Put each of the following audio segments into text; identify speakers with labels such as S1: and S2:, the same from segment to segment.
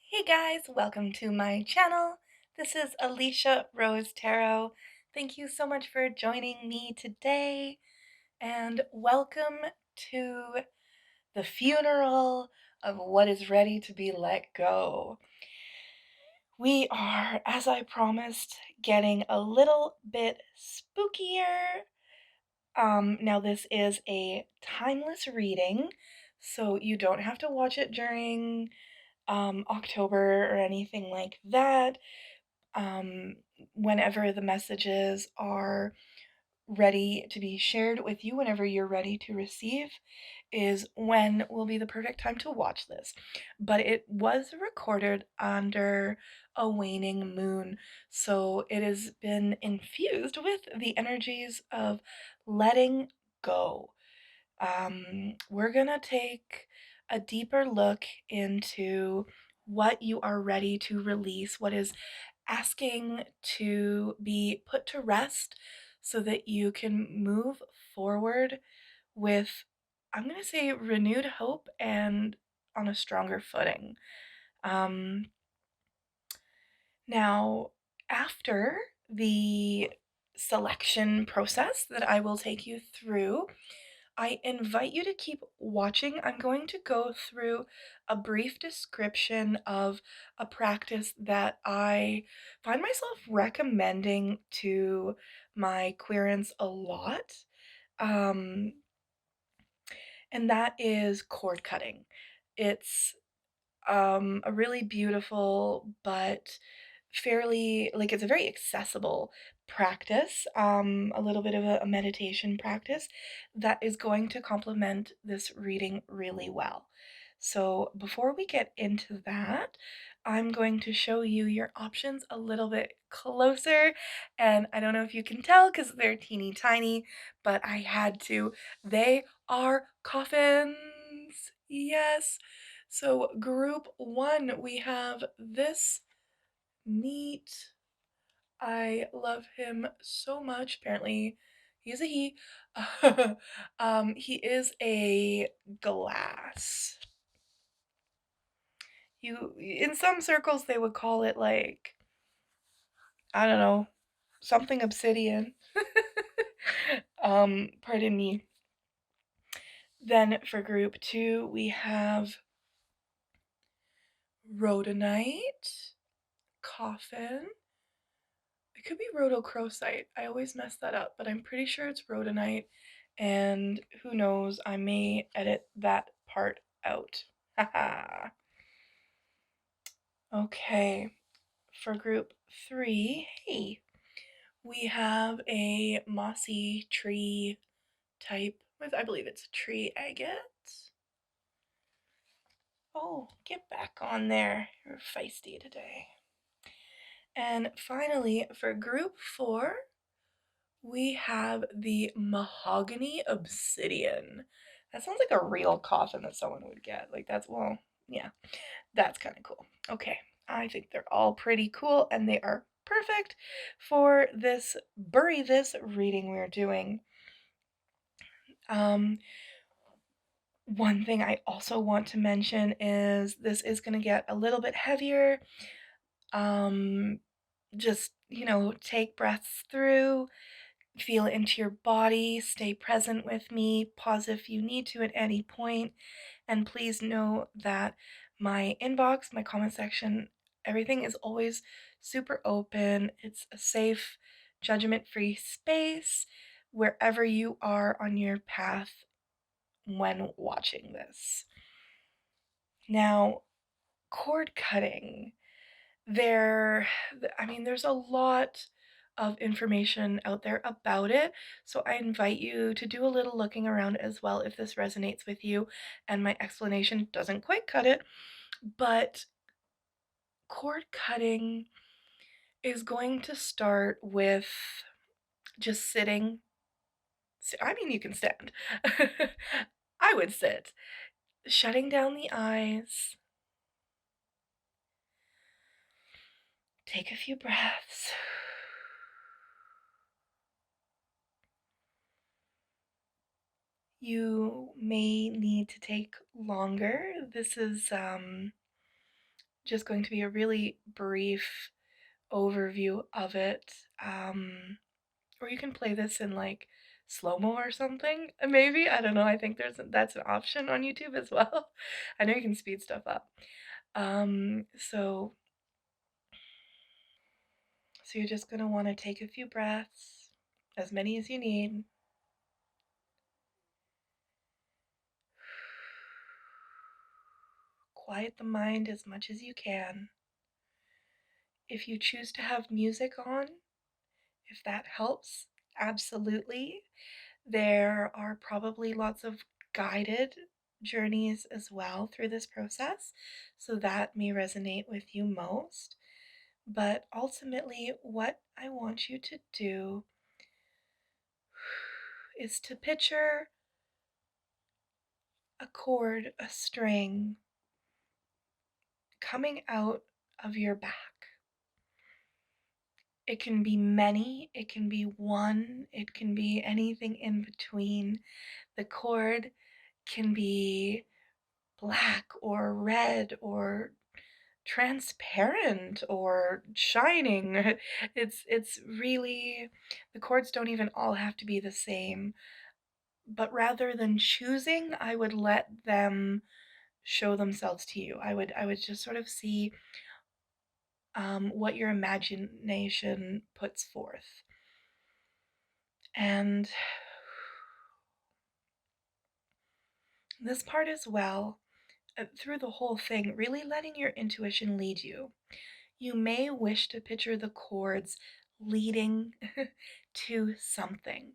S1: Hey guys, welcome to my channel. This is Alyshia Rose Tarot. Thank you so much for joining me today, and welcome to the funeral of what is ready to be let go. We are, as I promised, getting a little bit spookier. Now this is a timeless reading, so you don't have to watch it during October or anything like that. Um, Whenever the messages are ready to be shared with you, whenever you're ready to receive, is when will be the perfect time to watch this. But it was recorded under a waning moon, so it has been infused with the energies of letting go. We're gonna take a deeper look into what you are ready to release, what is asking to be put to rest so that you can move forward with, I'm going to say, renewed hope and on a stronger footing. Um, Now, after the selection process that I will take you through, I invite you to keep watching. I'm going to go through a brief description of a practice that I find myself recommending to my queerants a lot, um, and that is cord cutting. It's a really beautiful but fairly, like, it's a very accessible practice, a little bit of a meditation practice that is going to complement this reading really well. So before we get into that, I'm going to show you your options a little bit closer, and I don't know if you can tell because they're teeny tiny, but I had to. They are coffins. Yes. So group one, we have this neat. I love him so much. Apparently, he's a he. He is a glass. You, in some circles, they would call it, like, I don't know, something obsidian. Pardon me. Then for group two, we have rhodonite, coffin. It could be rhodochrosite. I always mess that up, but I'm pretty sure it's rhodonite. And who knows, I may edit that part out. Haha. Okay, for group three, hey, we have a mossy tree type with, I believe it's a tree agate. Oh, get back on there. You're feisty today. And finally, for group four, we have the Mahogany Obsidian. That sounds like a real coffin that someone would get. Like, that's, well, yeah, that's kind of cool. Okay, I think they're all pretty cool, and they are perfect for this Bury This reading we're doing. Um, One thing I also want to mention is this is going to get a little bit heavier. Um, just, take breaths through. Feel into your body, stay present with me, pause if you need to at any point, and please know that my inbox, my comment section, everything is always super open. It's a safe, judgment free space wherever you are on your path when watching this. Now, cord cutting. There, I mean, there's a lot of information out there about it, so I invite you to do a little looking around as well if this resonates with you and my explanation doesn't quite cut it. But cord cutting is going to start with just sitting. I mean, you can stand. I would sit, shutting down the eyes. Take a few breaths. You may need to take longer. This is just going to be a really brief overview of it. Or you can play this in like slow-mo or something, maybe. I don't know. I think that's an option on YouTube as well. I know you can speed stuff up. So you're just gonna want to take a few breaths, as many as you need. Quiet the mind as much as you can. If you choose to have music on, if that helps, absolutely. There are probably lots of guided journeys as well through this process, so that may resonate with you most. But ultimately, what I want you to do is to picture a cord, a string, coming out of your back. It can be many, it can be one, it can be anything in between. The cord can be black or red or transparent or shining. It's really, the cords don't even all have to be the same. But rather than choosing, I would let them show themselves to you. I would just sort of see what your imagination puts forth. And this part as well, through the whole thing, really letting your intuition lead you. You may wish to picture the chords leading to something,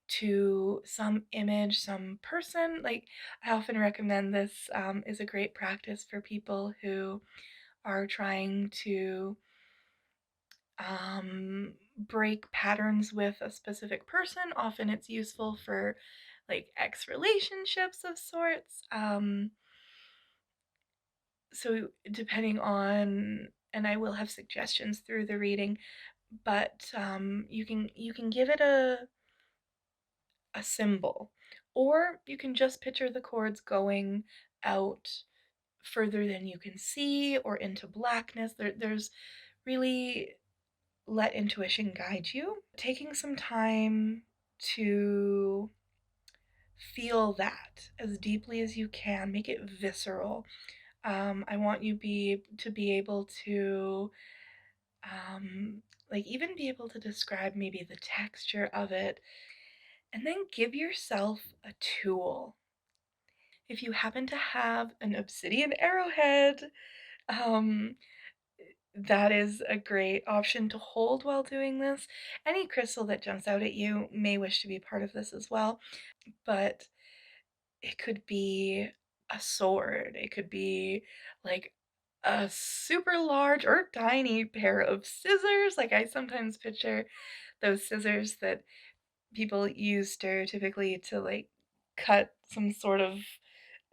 S1: to some image, some person. Like, I often recommend this is a great practice for people who are trying to break patterns with a specific person. Often it's useful for like ex relationships of sorts. So depending on, and I will have suggestions through the reading, but you can give it a symbol, or you can just picture the chords going out further than you can see or into blackness. There's really, let intuition guide you. Taking some time to feel that as deeply as you can, make it visceral. I want you to be able to like even be able to describe maybe the texture of it, and then give yourself a tool. If you happen to have an obsidian arrowhead, um, that is a great option to hold while doing this. Any crystal that jumps out at you may wish to be part of this as well, but it could be a sword, it could be like a super large or tiny pair of scissors. Like, I sometimes picture those scissors that people use stereotypically to like cut some sort of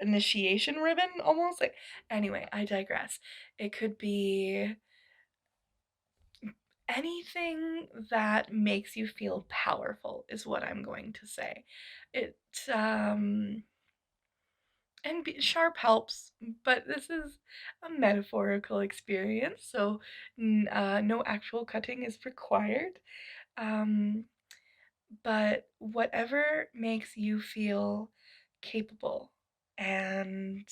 S1: initiation ribbon almost. Like, anyway, I digress. It could be anything that makes you feel powerful is what I'm going to say. It and sharp helps, but this is a metaphorical experience, so no actual cutting is required. Um, but whatever makes you feel capable and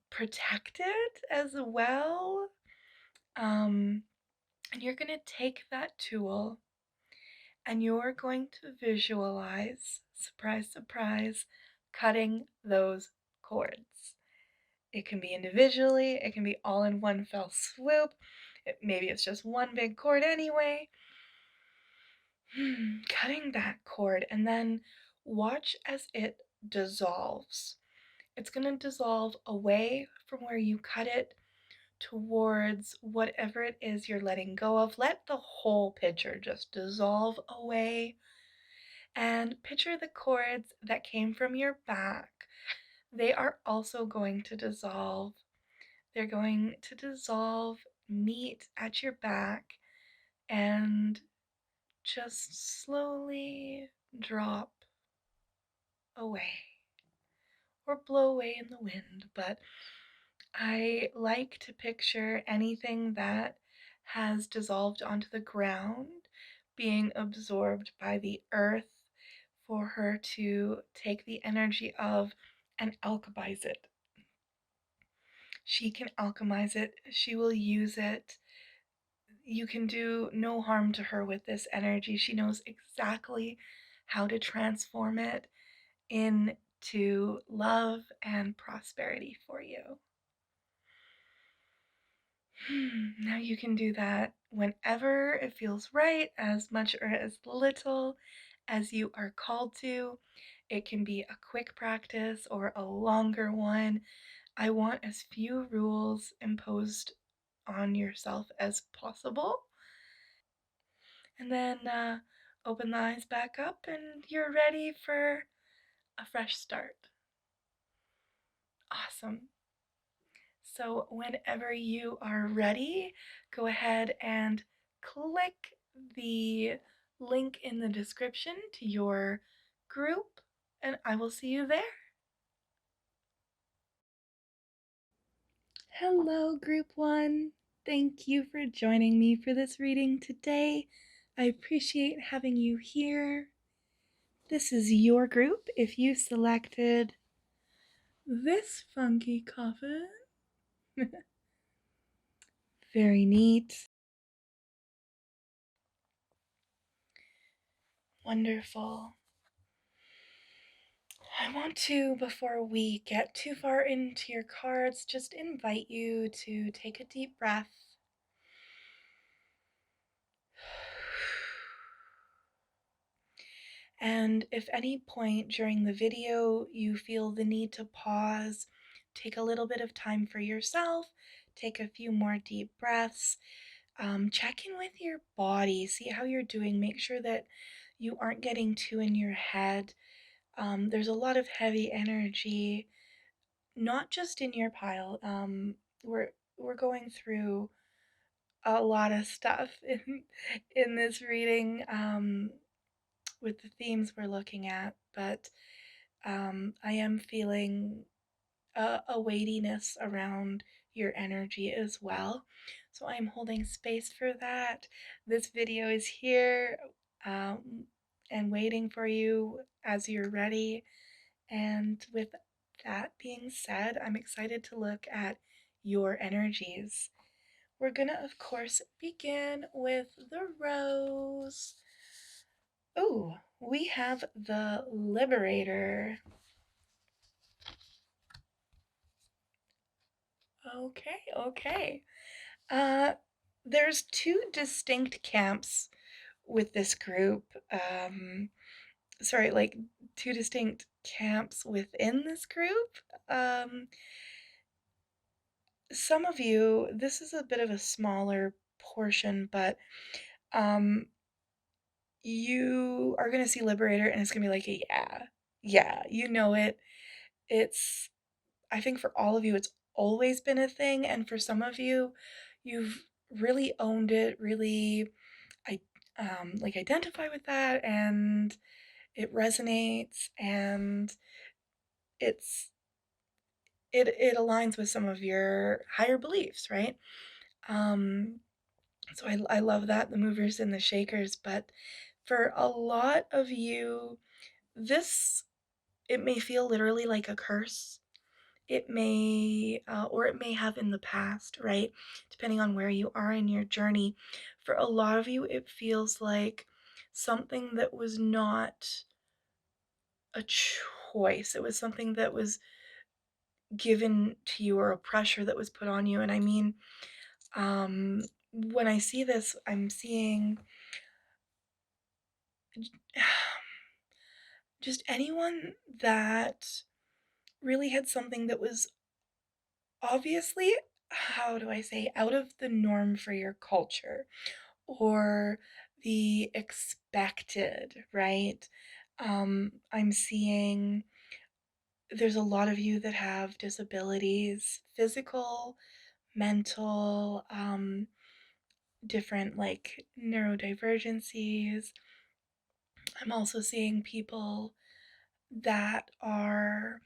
S1: protected as well. And you're going to take that tool and you're going to visualize, surprise, surprise, cutting those cords. It can be individually, it can be all in one fell swoop. Maybe it's just one big cord anyway. Cutting that cord, and then watch as it dissolves. It's going to dissolve away from where you cut it towards whatever it is you're letting go of. Let the whole picture just dissolve away. And picture the cords that came from your back. They are also going to dissolve. They're going to dissolve, meet at your back, and just slowly drop away or blow away in the wind. But I like to picture anything that has dissolved onto the ground being absorbed by the earth for her to take the energy of and alchemize it. She can alchemize it, she will use it. You can do no harm to her with this energy. She knows exactly how to transform it into love and prosperity for you. Now you can do that whenever it feels right, as much or as little as you are called to. It can be a quick practice or a longer one. I want as few rules imposed on yourself as possible. And then open the eyes back up, and you're ready for a fresh start. Awesome. So, whenever you are ready, go ahead and click the link in the description to your group, and I will see you there. Hello, Group 1. Thank you for joining me for this reading today. I appreciate having you here. This is your group if you selected this funky coffin. Very neat. Wonderful. I want to, before we get too far into your cards, just invite you to take a deep breath. And if any point during the video you feel the need to pause, take a little bit of time for yourself, take a few more deep breaths, check in with your body, see how you're doing, make sure that you aren't getting too in your head. There's a lot of heavy energy, not just in your pile. We're going through a lot of stuff in this reading, with the themes we're looking at, but I am feeling a weightiness around your energy as well. So I'm holding space for that. This video is here um, and waiting for you as you're ready. And with that being said, I'm excited to look at your energies. We're gonna, of course, begin with the rose. Oh, we have the Liberator. Okay, okay. Uh, there's two distinct camps with this group. Sorry, like two distinct camps within this group. Um, some of you, this is a bit of a smaller portion, but um, you are gonna see Liberator, and it's gonna be like, yeah, yeah, you know it. It's, I think for all of you, it's always been a thing, and for some of you, you've really owned it, really, I like identify with that, and it resonates, and it's it aligns with some of your higher beliefs, right? Um, so I love that, the movers and the shakers, but for a lot of you, this, it may feel literally like a curse. It may, or it may have in the past, right? Depending on where you are in your journey. For a lot of you, it feels like something that was not a choice. It was something that was given to you, or a pressure that was put on you. And I mean, when I see this, I'm seeing just anyone that really had something that was obviously, how do I say, out of the norm for your culture, or the expected, right? I'm seeing there's a lot of you that have disabilities, physical, mental, different like neurodivergencies. I'm also seeing people that are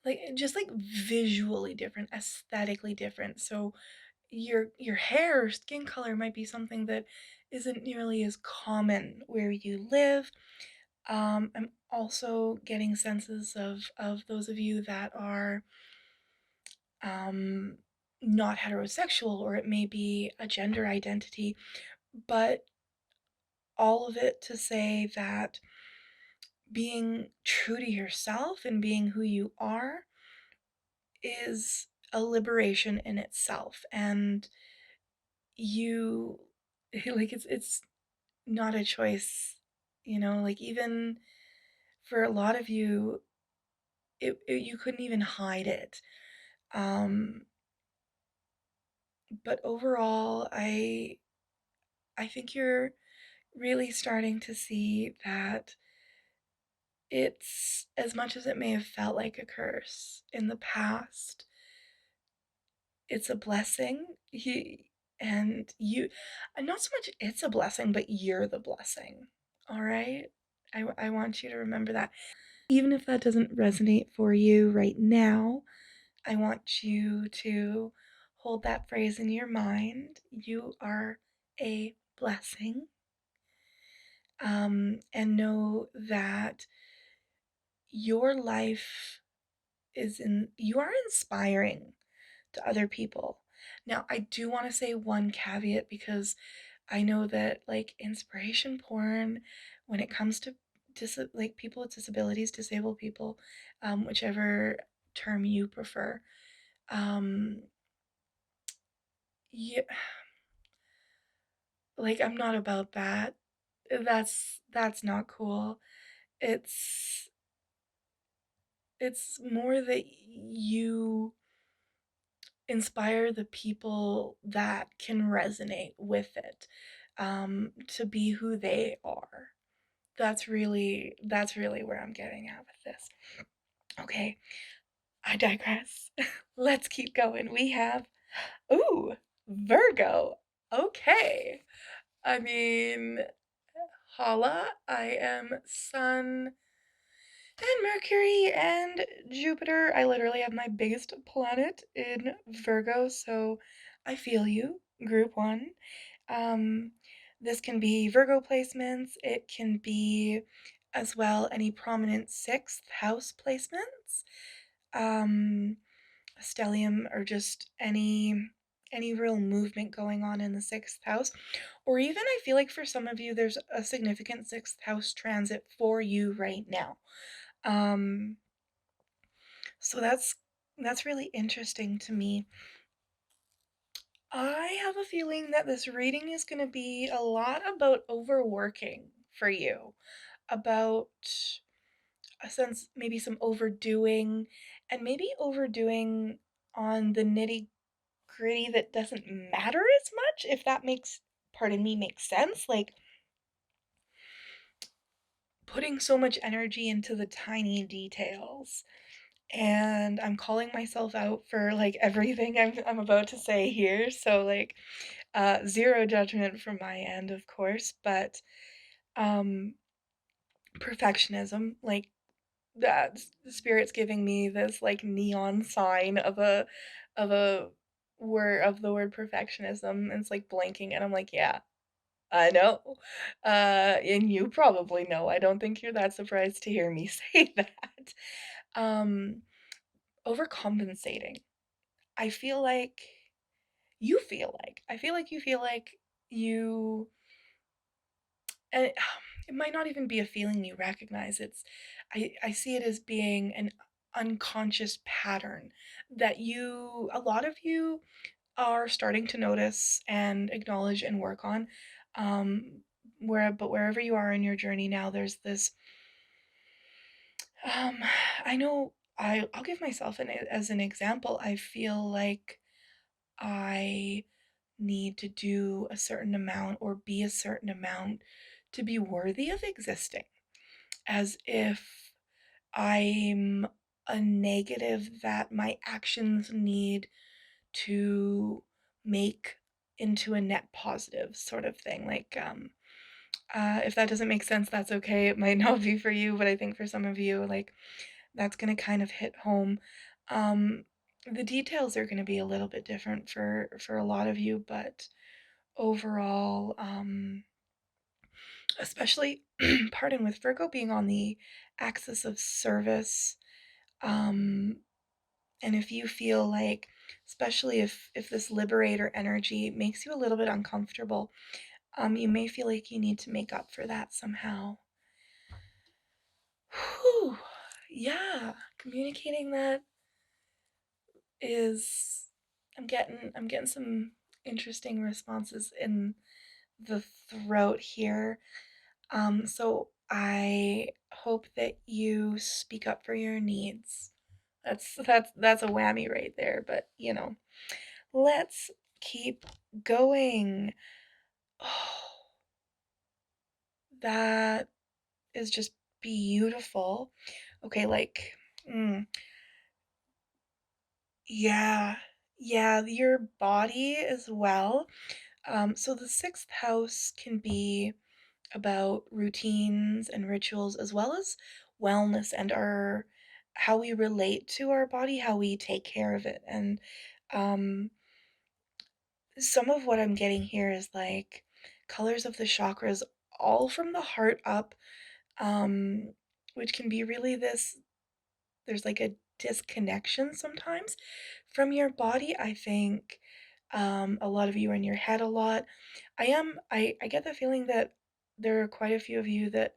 S1: like just like visually different, aesthetically different. So your hair or skin color might be something that isn't nearly as common where you live. I'm also getting senses of those of you that are um, not heterosexual, or it may be a gender identity, but all of it to say that being true to yourself and being who you are is a liberation in itself. And you like it's not a choice, like even for a lot of you, you couldn't even hide it. um but overall, I think you're really starting to see that it's, as much as it may have felt like a curse in the past, it's a blessing. And not so much it's a blessing, but you're the blessing. All right? I want you to remember that. Even if that doesn't resonate for you right now, I want you to hold that phrase in your mind. You are a blessing. And know that your life you are inspiring to other people. Now, I do want to say one caveat, because I know that like inspiration porn, when it comes to like people with disabilities, disabled people, whichever term you prefer, um, yeah, like I'm not about that. That's not cool. It's it's more that you inspire the people that can resonate with it, to be who they are. That's really where I'm getting at with this. Okay, I digress. Let's keep going. We have, ooh, Virgo. Okay. I mean, holla, I am Sun and Mercury and Jupiter. I literally have my biggest planet in Virgo, so I feel you. Group one. Um, this can be Virgo placements. It can be as well any prominent sixth house placements. Um, stellium, or just any real movement going on in the sixth house. Or even, I feel like for some of you, there's a significant sixth house transit for you right now. Um, so that's really interesting to me. I have a feeling that this reading is going to be a lot about overworking for you, about a sense, maybe some overdoing, and maybe overdoing on the nitty gritty that doesn't matter as much, if that makes, pardon me, makes sense. Like putting so much energy into the tiny details. And I'm calling myself out for like everything I'm about to say here. So like zero judgment from my end, of course, but um perfectionism, like that spirit's giving me this like neon sign of a word of the word perfectionism, and it's like blinking, and I'm like, yeah, I know. And you probably know. I don't think you're that surprised to hear me say that. Um, overcompensating. I feel like I feel like you feel like you, and it might not even be a feeling you recognize. I see it as being an unconscious pattern that a lot of you are starting to notice and acknowledge and work on. But wherever you are in your journey now, there's this, um, I know, I'll give myself as an example. I feel like I need to do a certain amount or be a certain amount to be worthy of existing, as if I'm a negative that my actions need to make into a net positive sort of thing. Like, if that doesn't make sense, that's okay. It might not be for you, but I think for some of you, like, that's going to kind of hit home. The details are going to be a little bit different for a lot of you, but overall, especially, pardon, with Virgo being on the axis of service, um, and if you feel like, especially if this liberator energy makes you a little bit uncomfortable, you may feel like you need to make up for that somehow. Whew. Yeah, communicating that is I'm getting some interesting responses in the throat here. So I hope that you speak up for your needs. That's a whammy right there, but let's keep going. Oh, that is just beautiful. Okay, like, mm, yeah, yeah, your body as well. So the sixth house can be about routines and rituals as well as wellness and our how we relate to our body, how we take care of it. And um some of what I'm getting here is like colors of the chakras all from the heart up, um which can be really this there's like a disconnection sometimes from your body. I think a lot of you are in your head a lot. I get the feeling that there are quite a few of you that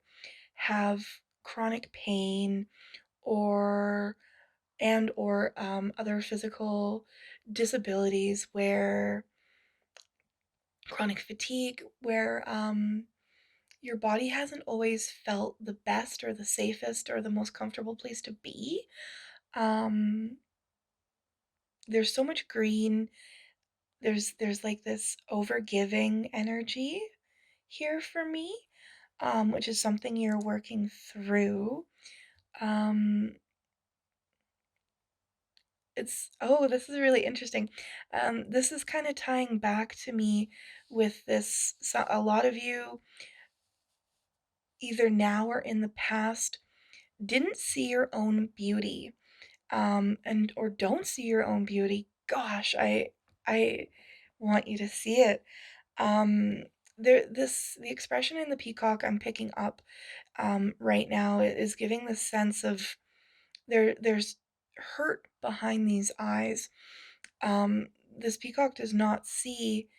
S1: have chronic pain or other physical disabilities where chronic fatigue where your body hasn't always felt the best or the safest or the most comfortable place to be. um there's so much green. There's like this overgiving energy here for me, which is something you're working through. Um, this is really interesting. This is kind of tying back to me with this. So a lot of you, either now or in the past, didn't see your own beauty, and or don't see your own beauty. Gosh, I want you to see it. Um, the expression in the peacock I'm picking up right now is giving the sense of there's hurt behind these eyes. This peacock does not see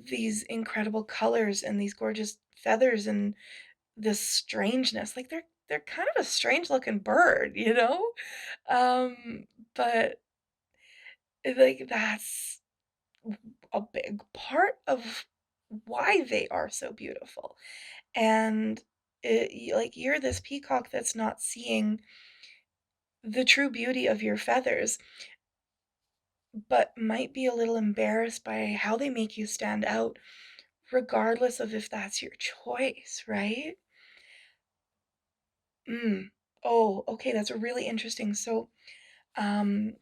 S1: these incredible colors and these gorgeous feathers and this strangeness. Like they're kind of a strange looking bird, you know? But like that's a big part of why they are so beautiful. And like you're this peacock that's not seeing the true beauty of your feathers, but might be a little embarrassed by how they make you stand out, regardless of if that's your choice, right? Mm. Oh, okay, that's really interesting. So, um,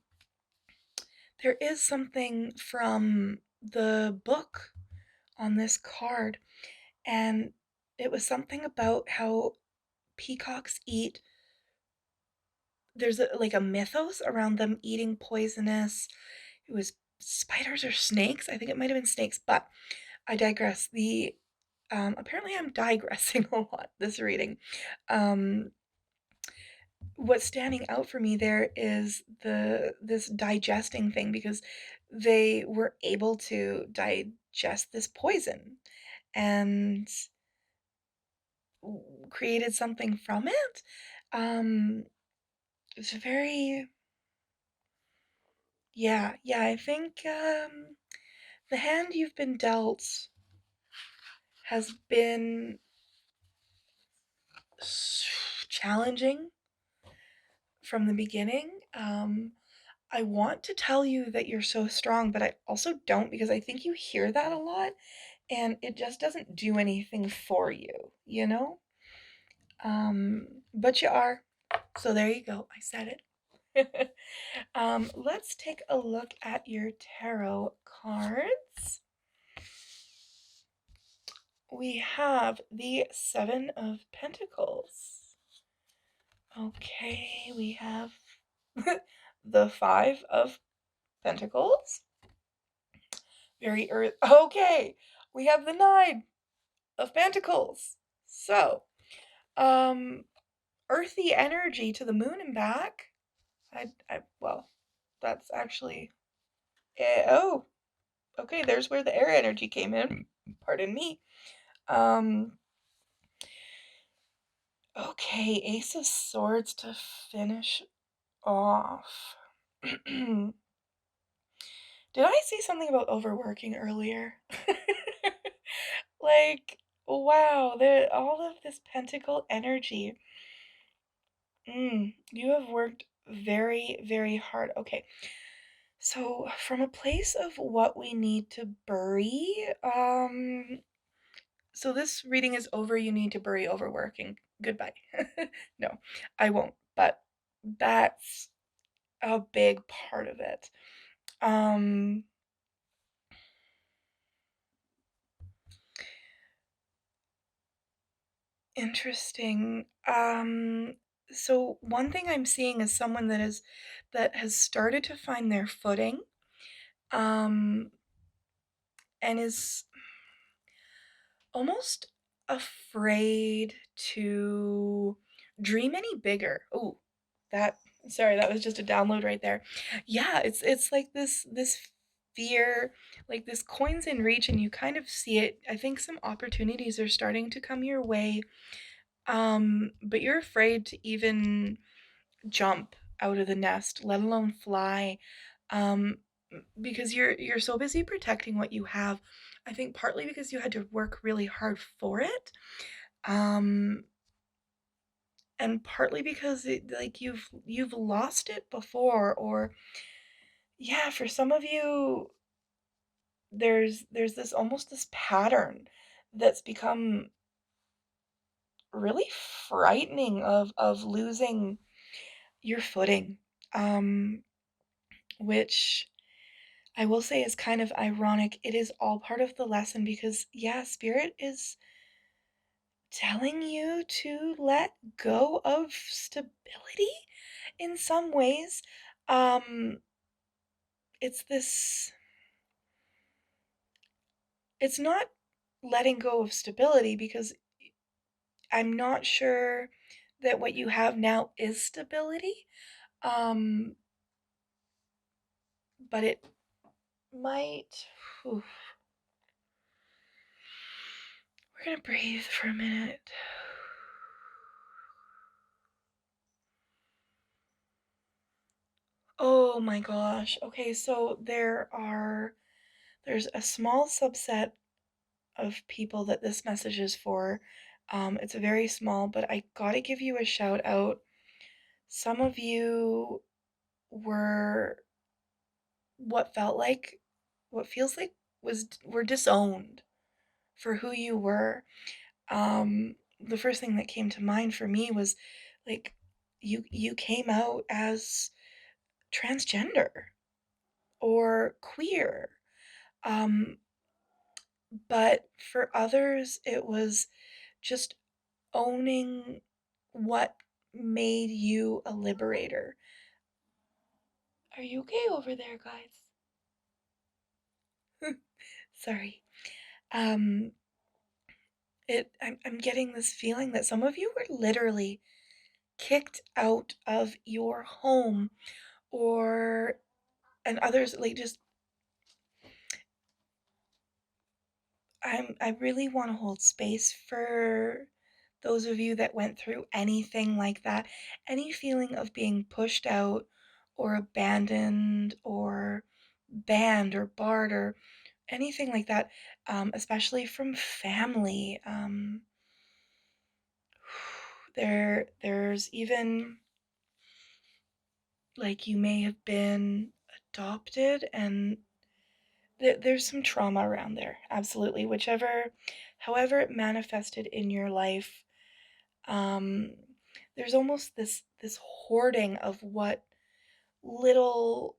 S1: there is something from the book on this card, and it was something about how peacocks eat. There's like a mythos around them eating poisonous. It was spiders or snakes. I think it might have been snakes, but I digress. The apparently I'm digressing a lot this reading. Um, what's standing out for me there is this digesting thing because they were able to digest this poison and created something from it. Um, it's very yeah. I think the hand you've been dealt has been challenging from the beginning. I want to tell you that you're so strong, but I also don't because I think you hear that a lot and it just doesn't do anything for you, you know? But you are. So there you go. I said it. Let's take a look at your tarot cards. We have the Seven of Pentacles. Okay, we have the Five of Pentacles. Very earth. Okay, we have the Nine of Pentacles. So, um, earthy energy to the moon and back. Well, that's actually. Oh, okay. There's where the air energy came in. Pardon me. Um. Okay, Ace of Swords to finish off. Did I say something about overworking earlier? Like, wow, all of this pentacle energy. You have worked very, very hard. Okay, so from a place of what we need to bury, so this reading is over. You need to bury overworking. Goodbye. No, I won't. But that's a big part of it. Interesting. So one thing I'm seeing is someone that has started to find their footing, um, and is almost afraid to dream any bigger. Oh, that sorry, that was just a download right there. Yeah, it's like this fear, like this coins in reach, and you kind of see it. I think some opportunities are starting to come your way. But you're afraid to even jump out of the nest, let alone fly. Um, because you're so busy protecting what you have. I think partly because you had to work really hard for it. Um, and partly because like you've lost it before, or yeah, for some of you there's this almost this pattern that's become really frightening of losing your footing, um, which I will say is kind of ironic. It is all part of the lesson because, yeah, Spirit is telling you to let go of stability in some ways. Um, it's this, it's not letting go of stability because I'm not sure that what you have now is stability. Um, but it might. Oof. We're gonna breathe for a minute. Oh my gosh. Okay, so there's a small subset of people that this message is for. It's very small, but I gotta give you a shout out. Some of you were what felt like, what feels like were disowned for who you were. The first thing that came to mind for me was like you came out as transgender or queer. Um, but for others, it was just owning what made you a liberator. Are you okay over there, guys? Sorry. Um, I'm getting this feeling that some of you were literally kicked out of your home, or and others like just I really want to hold space for those of you that went through anything like that. Any feeling of being pushed out or abandoned or banned or barred or anything like that, especially from family. There's even like you may have been adopted, and there's some trauma around there. Absolutely, however it manifested in your life. um there's almost this hoarding of what little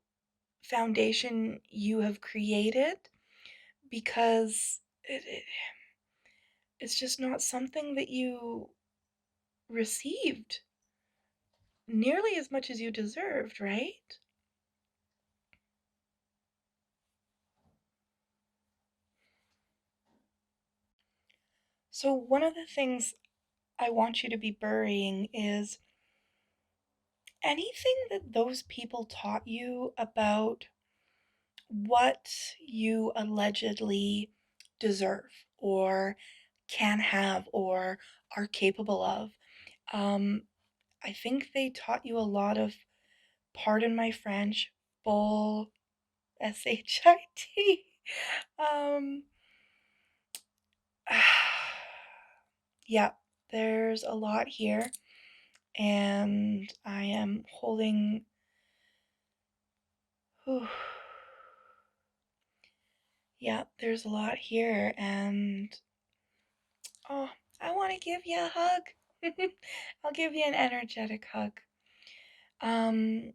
S1: foundation you have created, because it's just not something that you received nearly as much as you deserved, right? So, one of the things I want you to be burying is anything that those people taught you about what you allegedly deserve or can have or are capable of. Um, I think they taught you a lot of, pardon my French, bull shit. Um, yeah, there's a lot here, and I am holding. Whew, yeah, there's a lot here, and oh, I want to give you a hug. I'll give you an energetic hug. Um,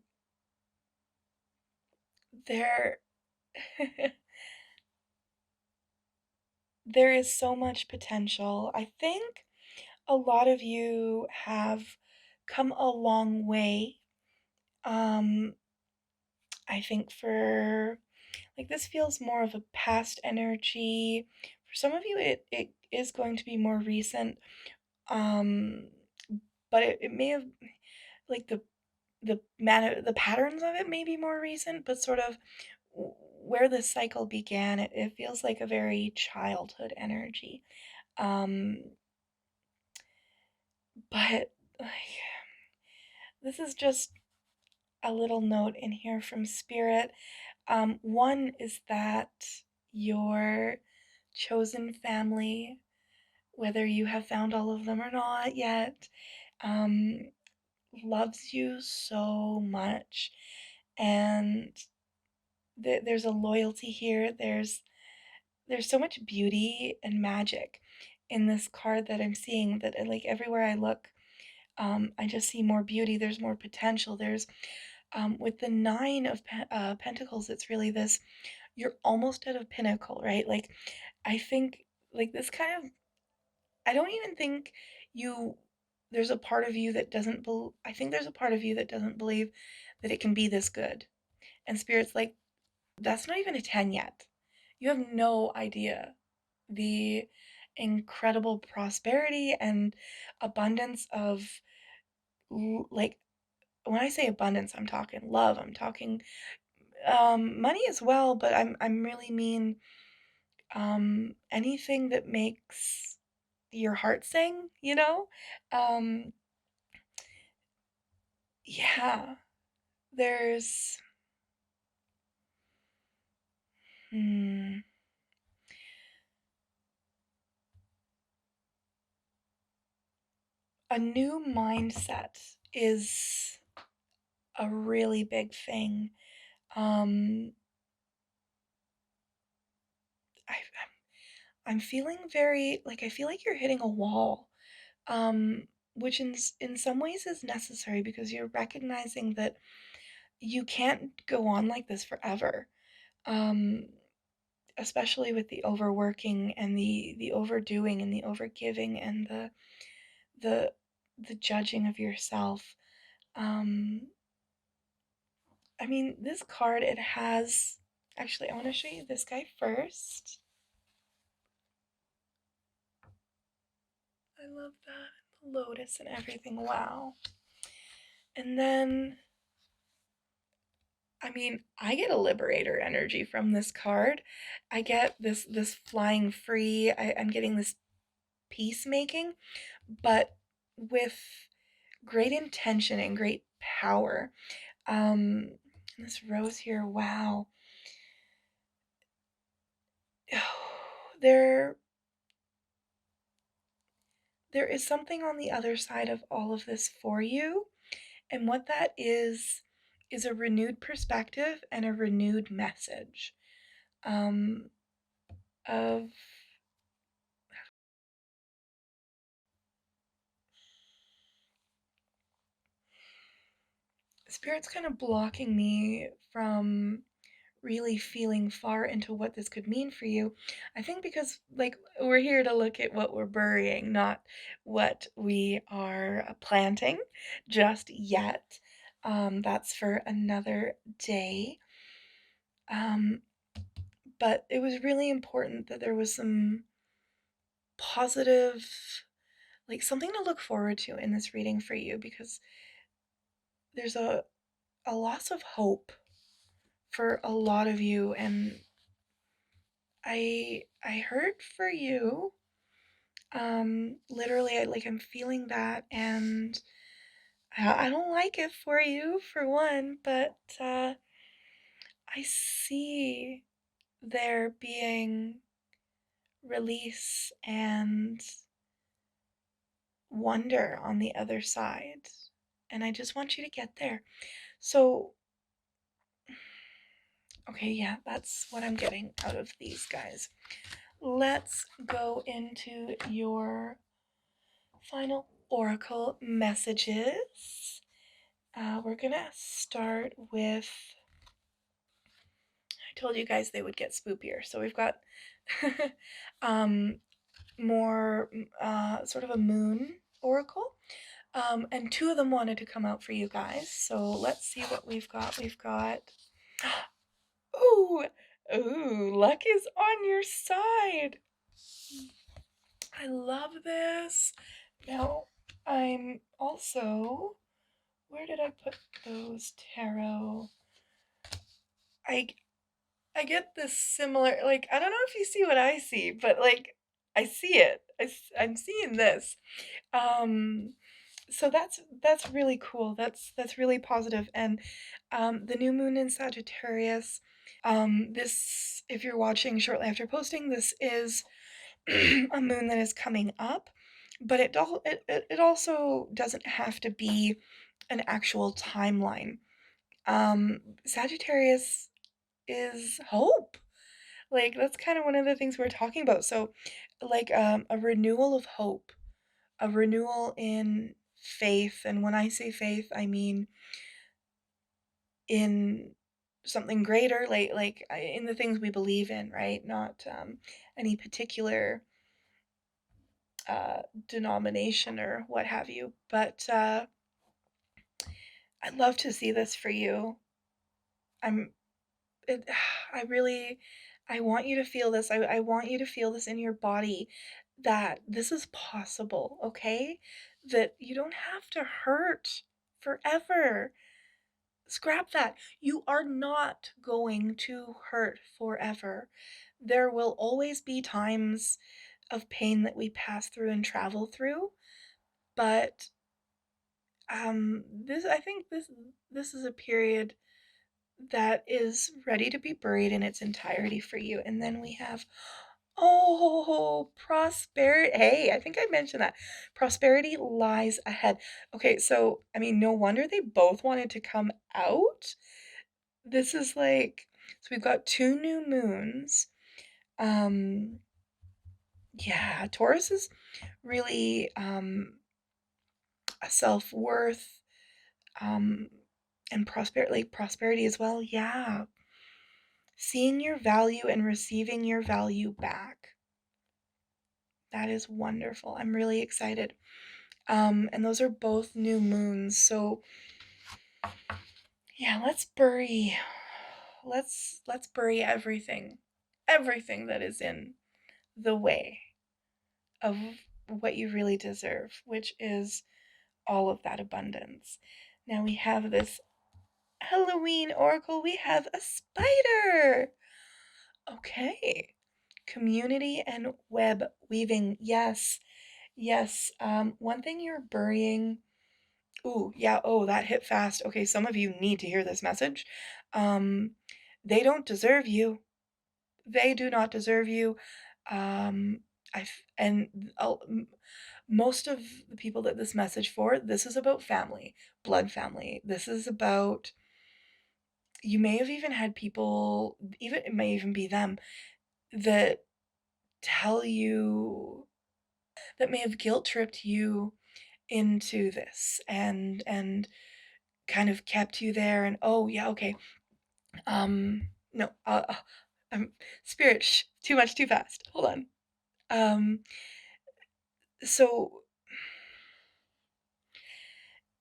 S1: there, there is so much potential. I think a lot of you have come a long way. Um, I think for like this feels more of a past energy. For some of you, it is going to be more recent. Um, but it may have like the patterns of it may be more recent, but sort of where the cycle began, it feels like a very childhood energy. Um, but like this is just a little note in here from Spirit. One is that your chosen family, whether you have found all of them or not yet, um, loves you so much. And there's a loyalty here. There's so much beauty and magic in this card that I'm seeing that like everywhere I look, I just see more beauty. There's more potential. There's with the nine of pentacles, it's really this, you're almost at a pinnacle, right? Like I think like this kind of, I don't even think you, there's a part of you that doesn't I think there's a part of you that doesn't believe that it can be this good. And Spirit's like, that's not even a 10 yet. You have no idea the incredible prosperity and abundance of like when I say abundance, I'm talking love, I'm talking money as well, but I'm really mean anything that makes your heart sing, you know? Um yeah, there's hmm, a new mindset is a really big thing. Um I'm feeling very like I feel like you're hitting a wall. Which in some ways is necessary because you're recognizing that you can't go on like this forever. Um, Especially with the overworking and the overdoing and the overgiving and the the judging of yourself. Um, I mean, this card it has actually I want to show you this guy first. I love that. The lotus and everything. Wow. And then I mean, I get a liberator energy from this card. I get this flying free. I'm getting this peacemaking, but with great intention and great power. This rose here, wow. There there is something on the other side of all of this for you, and what that is a renewed perspective and a renewed message. Um of Spirit's kind of blocking me from really feeling far into what this could mean for you. I think because, like, we're here to look at what we're burying, not what we are planting just yet. That's for another day. Um, but it was really important that there was some positive, like something to look forward to in this reading for you, because there's a loss of hope for a lot of you, and I hurt for you. Literally, I'm feeling that, and I don't like it for you, for one, but I see there being release and wonder on the other side, and I just want you to get there. So, okay, yeah, that's what I'm getting out of these guys. Let's go into your final oracle messages. We're gonna start with. I told you guys they would get spoopier, so we've got um, more sort of a moon oracle. And two of them wanted to come out for you guys, so let's see what we've got. We've got. Ooh, ooh, luck is on your side. I love this. Now, I'm also. Where did I put those tarot? I I get this similar, like, I don't know if you see what I see, but like I see it. I'm seeing this. Um so that's really cool. That's really positive. And the new moon in Sagittarius, this, if you're watching shortly after posting, this is a moon that is coming up, but it also doesn't have to be an actual timeline. Sagittarius is hope. Like, that's kind of one of the things we're talking about. So, like, a renewal of hope, a renewal in faith. And when I say faith, I mean in something greater, in the things we believe in, right? Not any particular denomination or what have you. But I'd love to see this for you. I'm it, I really, I want you to feel this. I want you to feel this in your body, that this is possible, okay? That you don't have to hurt forever. Scrap that. You are not going to hurt forever. There will always be times of pain that we pass through and travel through, but this, I think this is a period that is ready to be buried in its entirety for you. And then we have, oh, prosperity. Hey, I think I mentioned that. Prosperity lies ahead. Okay, so, I mean, no wonder they both wanted to come out. This is like, so we've got two new moons. Um, yeah, Taurus is really a self-worth, um, and prosperity as well. Yeah. Seeing your value and receiving your value back. That is wonderful. I'm really excited. And those are both new moons. So yeah, let's bury everything. Everything that is in the way of what you really deserve, which is all of that abundance. Now we have this Halloween oracle. We have a spider. Okay. Community and web weaving. Yes. Yes. One thing you're burying. Ooh, yeah. Oh, that hit fast. Okay, some of you need to hear this message. Um, they don't deserve you. They do not deserve you. Um, and most of the people that this message for, this is about family, blood family. This is about, you may have even had people, even it may even be them, that tell you, that may have guilt tripped you into this, and kind of kept you there, and oh yeah, okay. no, spirit, shh, too much, too fast. Hold on. Um, so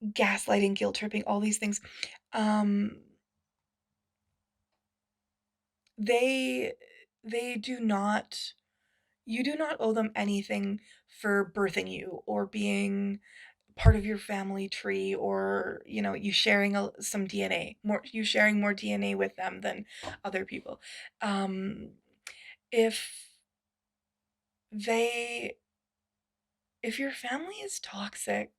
S1: gaslighting, guilt tripping, all these things. Um, they they do not you do not owe them anything for birthing you or being part of your family tree, or you sharing some DNA, more you sharing more DNA with them than other people. um if they if your family is toxic,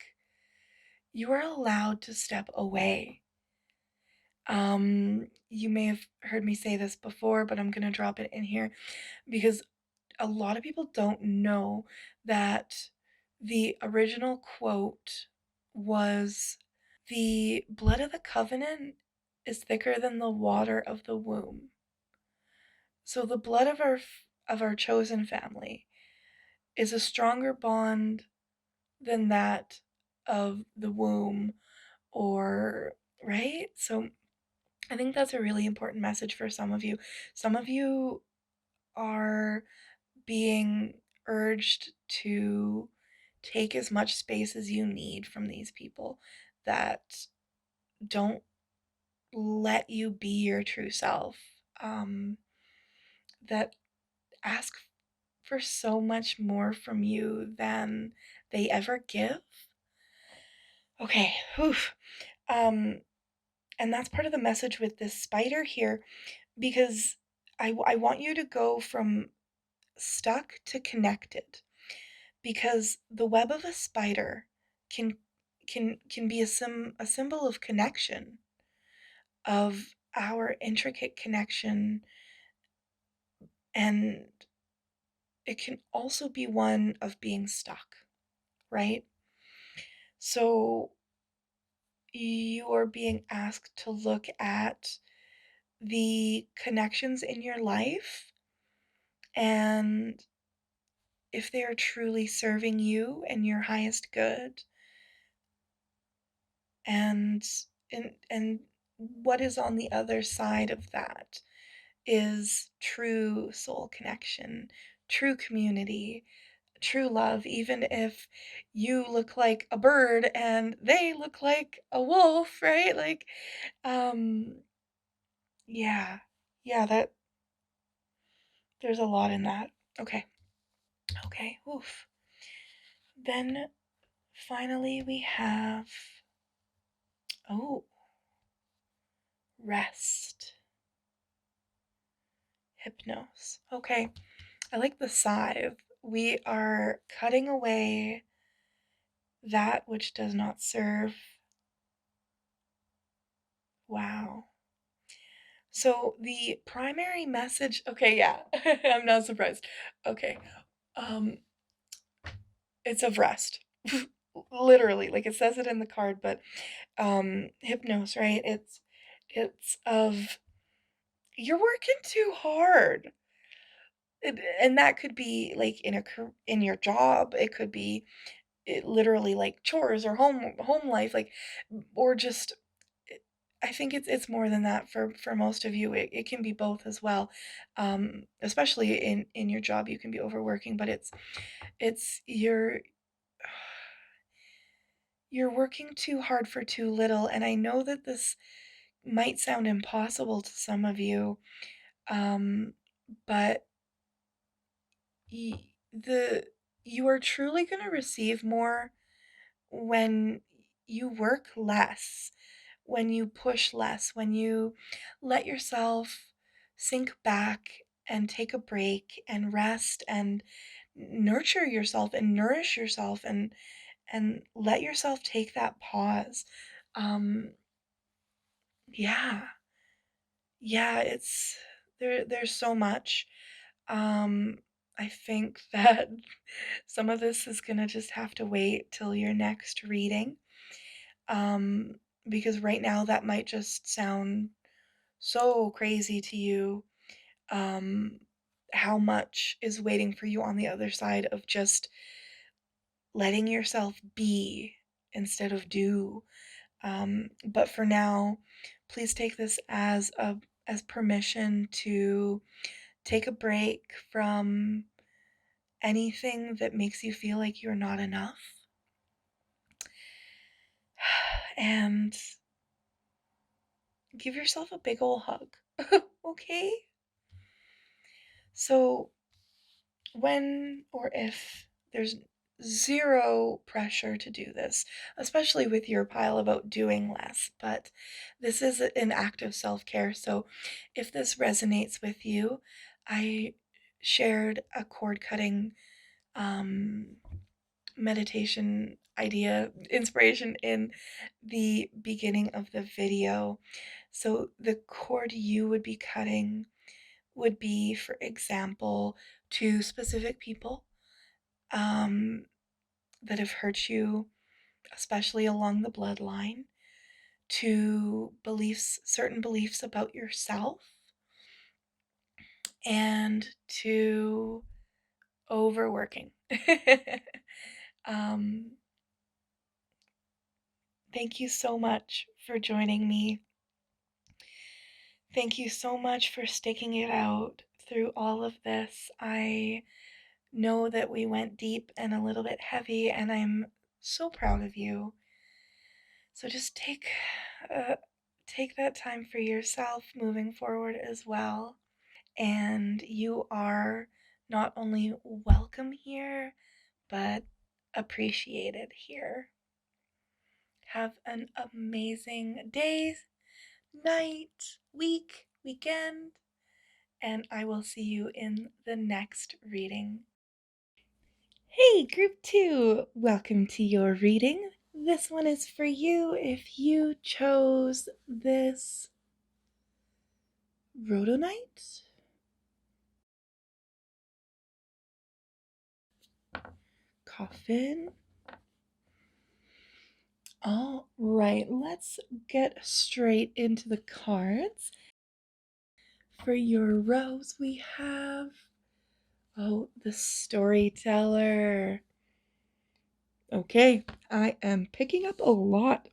S1: you are allowed to step away. You may have heard me say this before, but I'm going to drop it in here because a lot of people don't know that the original quote was, "The blood of the covenant is thicker than the water of the womb." So the blood of our chosen family is a stronger bond than that of the womb, or right? So I think that's a really important message for some of you. Some of you are being urged to take as much space as you need from these people that don't let you be your true self, um, that ask for so much more from you than they ever give. Okay, whew. Um, and that's part of the message with this spider here, because I want you to go from stuck to connected, because the web of a spider can can be a symbol of connection, of our intricate connection, and it can also be one of being stuck, right? So you are being asked to look at the connections in your life, and if they are truly serving you and your highest good, and and what is on the other side of that is true soul connection, true community, true love, even if you look like a bird and they look like a wolf, right? Like, um, yeah, yeah, that there's a lot in that. Okay, okay, oof. Then finally we have, oh, rest, hypnos. Okay, I like the scythe. We are cutting away that which does not serve. Wow. So the primary message, okay, yeah, I'm not surprised. Okay, um, it's of rest. Literally, like it says it in the card, but hypnos, right? It's of, you're working too hard. And that could be like in your job, it could be literally like chores or home life, like, or just, I think it's more than that for most of you. It can be both as well. Especially in your job, you can be overworking, but it's you're working too hard for too little. And I know that this might sound impossible to some of you, um, but the you are truly going to receive more when you work less, when you push less, when you let yourself sink back and take a break and rest and nurture yourself and nourish yourself, and let yourself take that pause. Um yeah. Yeah, it's there's so much. Um I think that some of this is going to just have to wait till your next reading. Um because right now that might just sound so crazy to you, um, how much is waiting for you on the other side of just letting yourself be instead of do. But for now, please take this as as permission to take a break from anything that makes you feel like you're not enough. And give yourself a big ol' hug, okay? So, when or if there's zero pressure to do this, especially with your pile about doing less, but this is an act of self care. So, if this resonates with you, I shared a cord cutting um, meditation idea, inspiration in the beginning of the video. So, the cord you would be cutting would be, for example, to specific people um, that have hurt you, especially along the bloodline, to beliefs, certain beliefs about yourself, and to overworking. um, Thank you so much for joining me. Thank you so much for sticking it out through all of this. I know that we went deep and a little bit heavy, and I'm so proud of you. So just take that time for yourself moving forward as well. And you are not only welcome here, but appreciated here. Have an amazing day, night, week, weekend, and I will see you in the next reading. Hey, group 2! Welcome to your reading. This one is for you if you chose this rhodonite. Coffin. All right, let's get straight into the cards. For your rose, we have, the storyteller. Okay, I am picking up a lot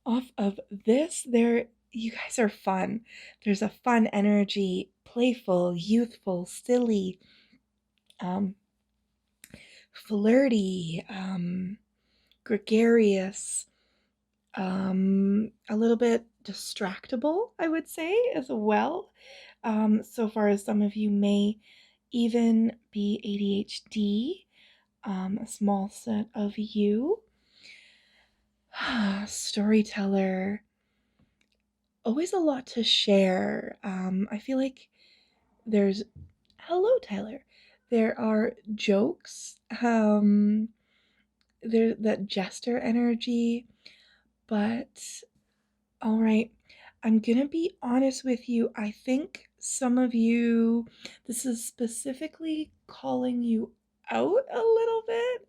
S1: off of this. You guys are fun. There's a fun energy, playful, youthful, silly, um, flirty, gregarious, a little bit distractible, I would say, as well. So far as some of you may even be ADHD, a small set of you. Storyteller, always a lot to share. I feel like there's, hello, Tyler. There are jokes, there that jester energy, but all right. I'm gonna be honest with you. I think some of you, this is specifically calling you out a little bit,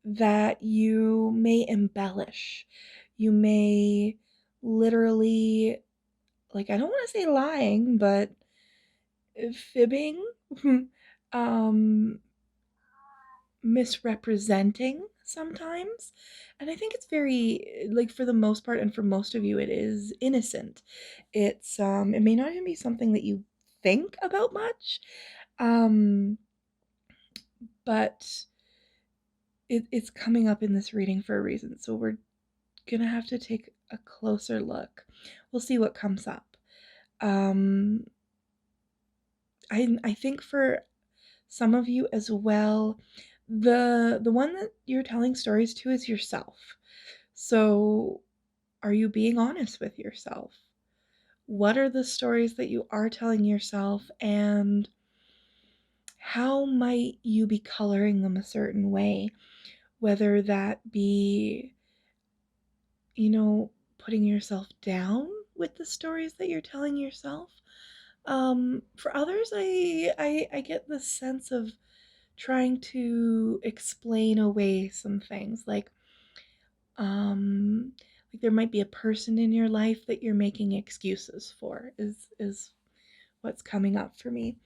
S1: that you may embellish. You may literally, like, I don't want to say lying, but fibbing, um, misrepresenting sometimes. And I think it's very, like, for the most part and for most of you it is innocent. It may not even be something that you think about much. Um but it's coming up in this reading for a reason. So we're gonna have to take a closer look. We'll see what comes up. Um I think for some of you as well, the one that you're telling stories to is yourself. So, are you being honest with yourself? What are the stories that you are telling yourself, and how might you be coloring them a certain way? Whether that be, putting yourself down with the stories that you're telling yourself. For others, I get this sense of trying to explain away some things, um like there might be a person in your life that you're making excuses for, is what's coming up for me.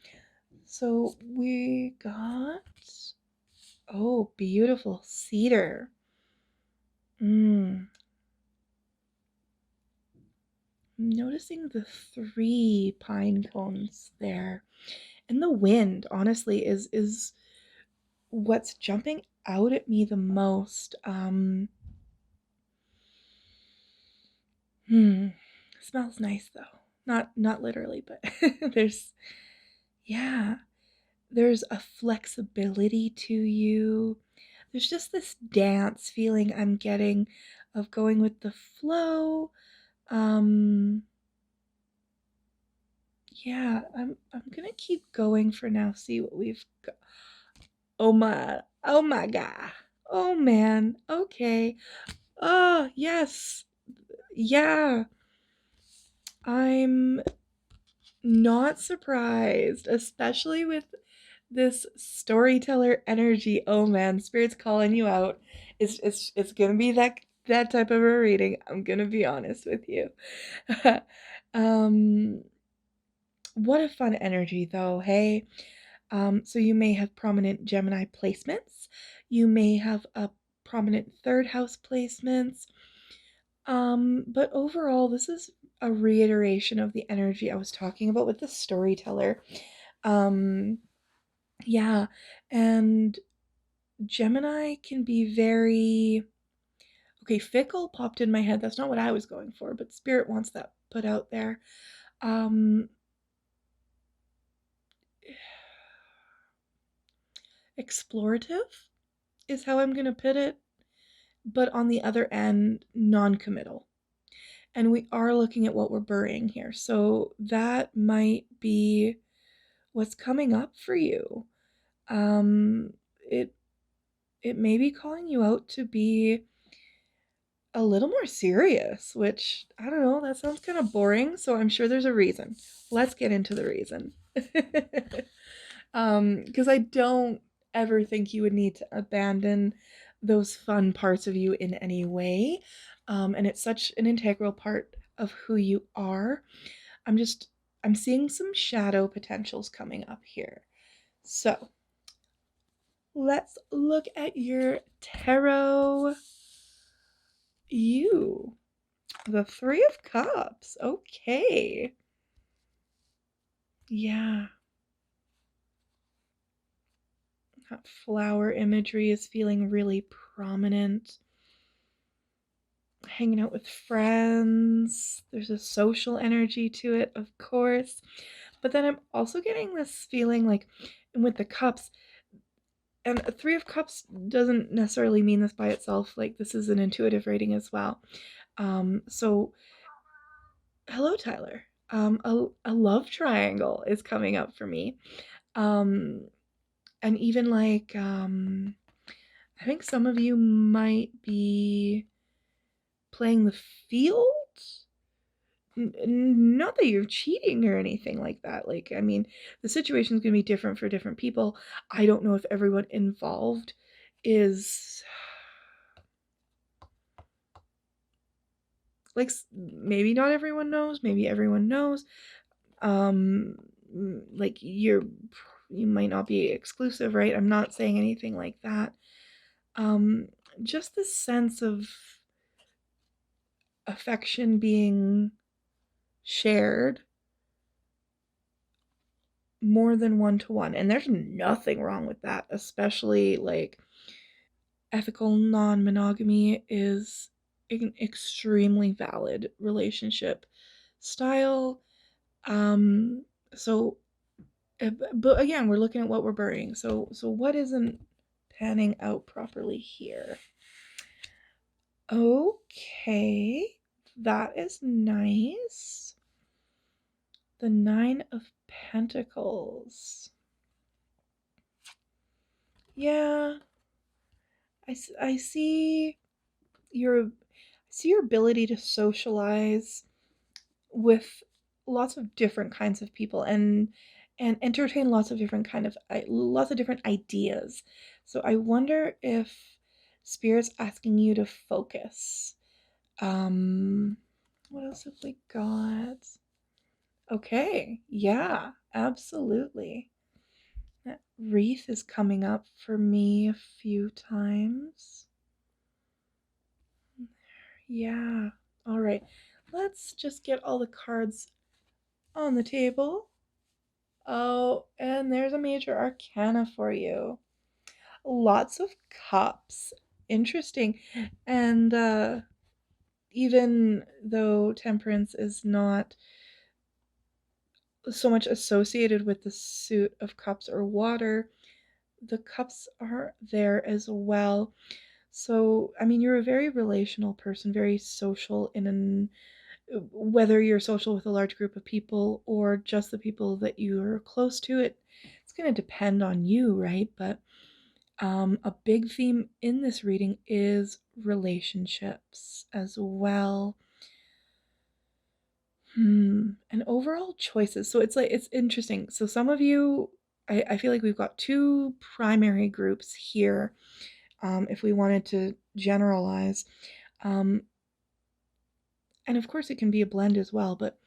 S1: So we got, oh, beautiful cedar. mm I'm noticing the 3 pine cones there. And the wind, honestly, is what's jumping out at me the most. Smells nice though. Not literally, but there's yeah, there's a flexibility to you. There's just this dance feeling I'm getting of going with the flow. Um yeah, I'm gonna keep going for now, see what we've got. Oh my god. Oh man. Okay. Oh, yes. Yeah. I'm not surprised, especially with this storyteller energy. Oh man, Spirit's calling you out. It's gonna be that type of a reading. I'm gonna be honest with you. um, what a fun energy though. Hey, so you may have prominent Gemini placements. You may have a prominent third house placements. But overall, this is a reiteration of the energy I was talking about with the storyteller. Um, yeah, and Gemini can be very okay, fickle popped in my head. That's not what I was going for, but Spirit wants that put out there. Um, explorative is how I'm gonna put it, but on the other end, non-committal. And we are looking at what we're burying here. So that might be what's coming up for you. Um, it it may be calling you out to be a little more serious, which I don't know, that sounds kind of boring, so I'm sure there's a reason. Let's get into the reason. Because I don't ever think you would need to abandon those fun parts of you in any way. And it's such an integral part of who you are. I'm seeing some shadow potentials coming up here. So let's look at your tarot. You, the Three of Cups. Okay. Yeah. That flower imagery is feeling really prominent. Hanging out with friends. There's a social energy to it, of course. But then I'm also getting this feeling like, and with the cups, and a Three of Cups doesn't necessarily mean this by itself. Like, this is an intuitive rating as well. So hello, Tyler. A love triangle is coming up for me. Um, and even like, I think some of you might be playing the field. Not that you're cheating or anything like that. Like, I mean, the situation's gonna be different for different people. I don't know if everyone involved is like, maybe not everyone knows, maybe everyone knows. Like, you might not be exclusive, right? I'm not saying anything like that. Just this sense of affection being shared more than one to one, and there's nothing wrong with that, especially like ethical non-monogamy is an extremely valid relationship style. um so but again, we're looking at what we're burying. So what isn't panning out properly here? Okay, that is nice. The Nine of Pentacles. Yeah, I your see your ability to socialize with lots of different kinds of people and entertain lots of different ideas. So I wonder if Spirit's asking you to focus. What else have we got? Okay, yeah, absolutely. That wreath is coming up for me a few times. Yeah. All right. let's just get all the cards on the table. Oh, and there's a major arcana for you. Lots of cups. Interesting. And even though temperance is not so much associated with the suit of cups or water, the cups are there as well. So, I mean, you're a very relational person, very social in an whether you're social with a large group of people or just the people that you're close to, it's going to depend on you, right? But a big theme in this reading is relationships as well. And overall choices. So it's like, it's interesting. So some of you, I feel like we've got two primary groups here, if we wanted to generalize. Um, and of course, it can be a blend as well. But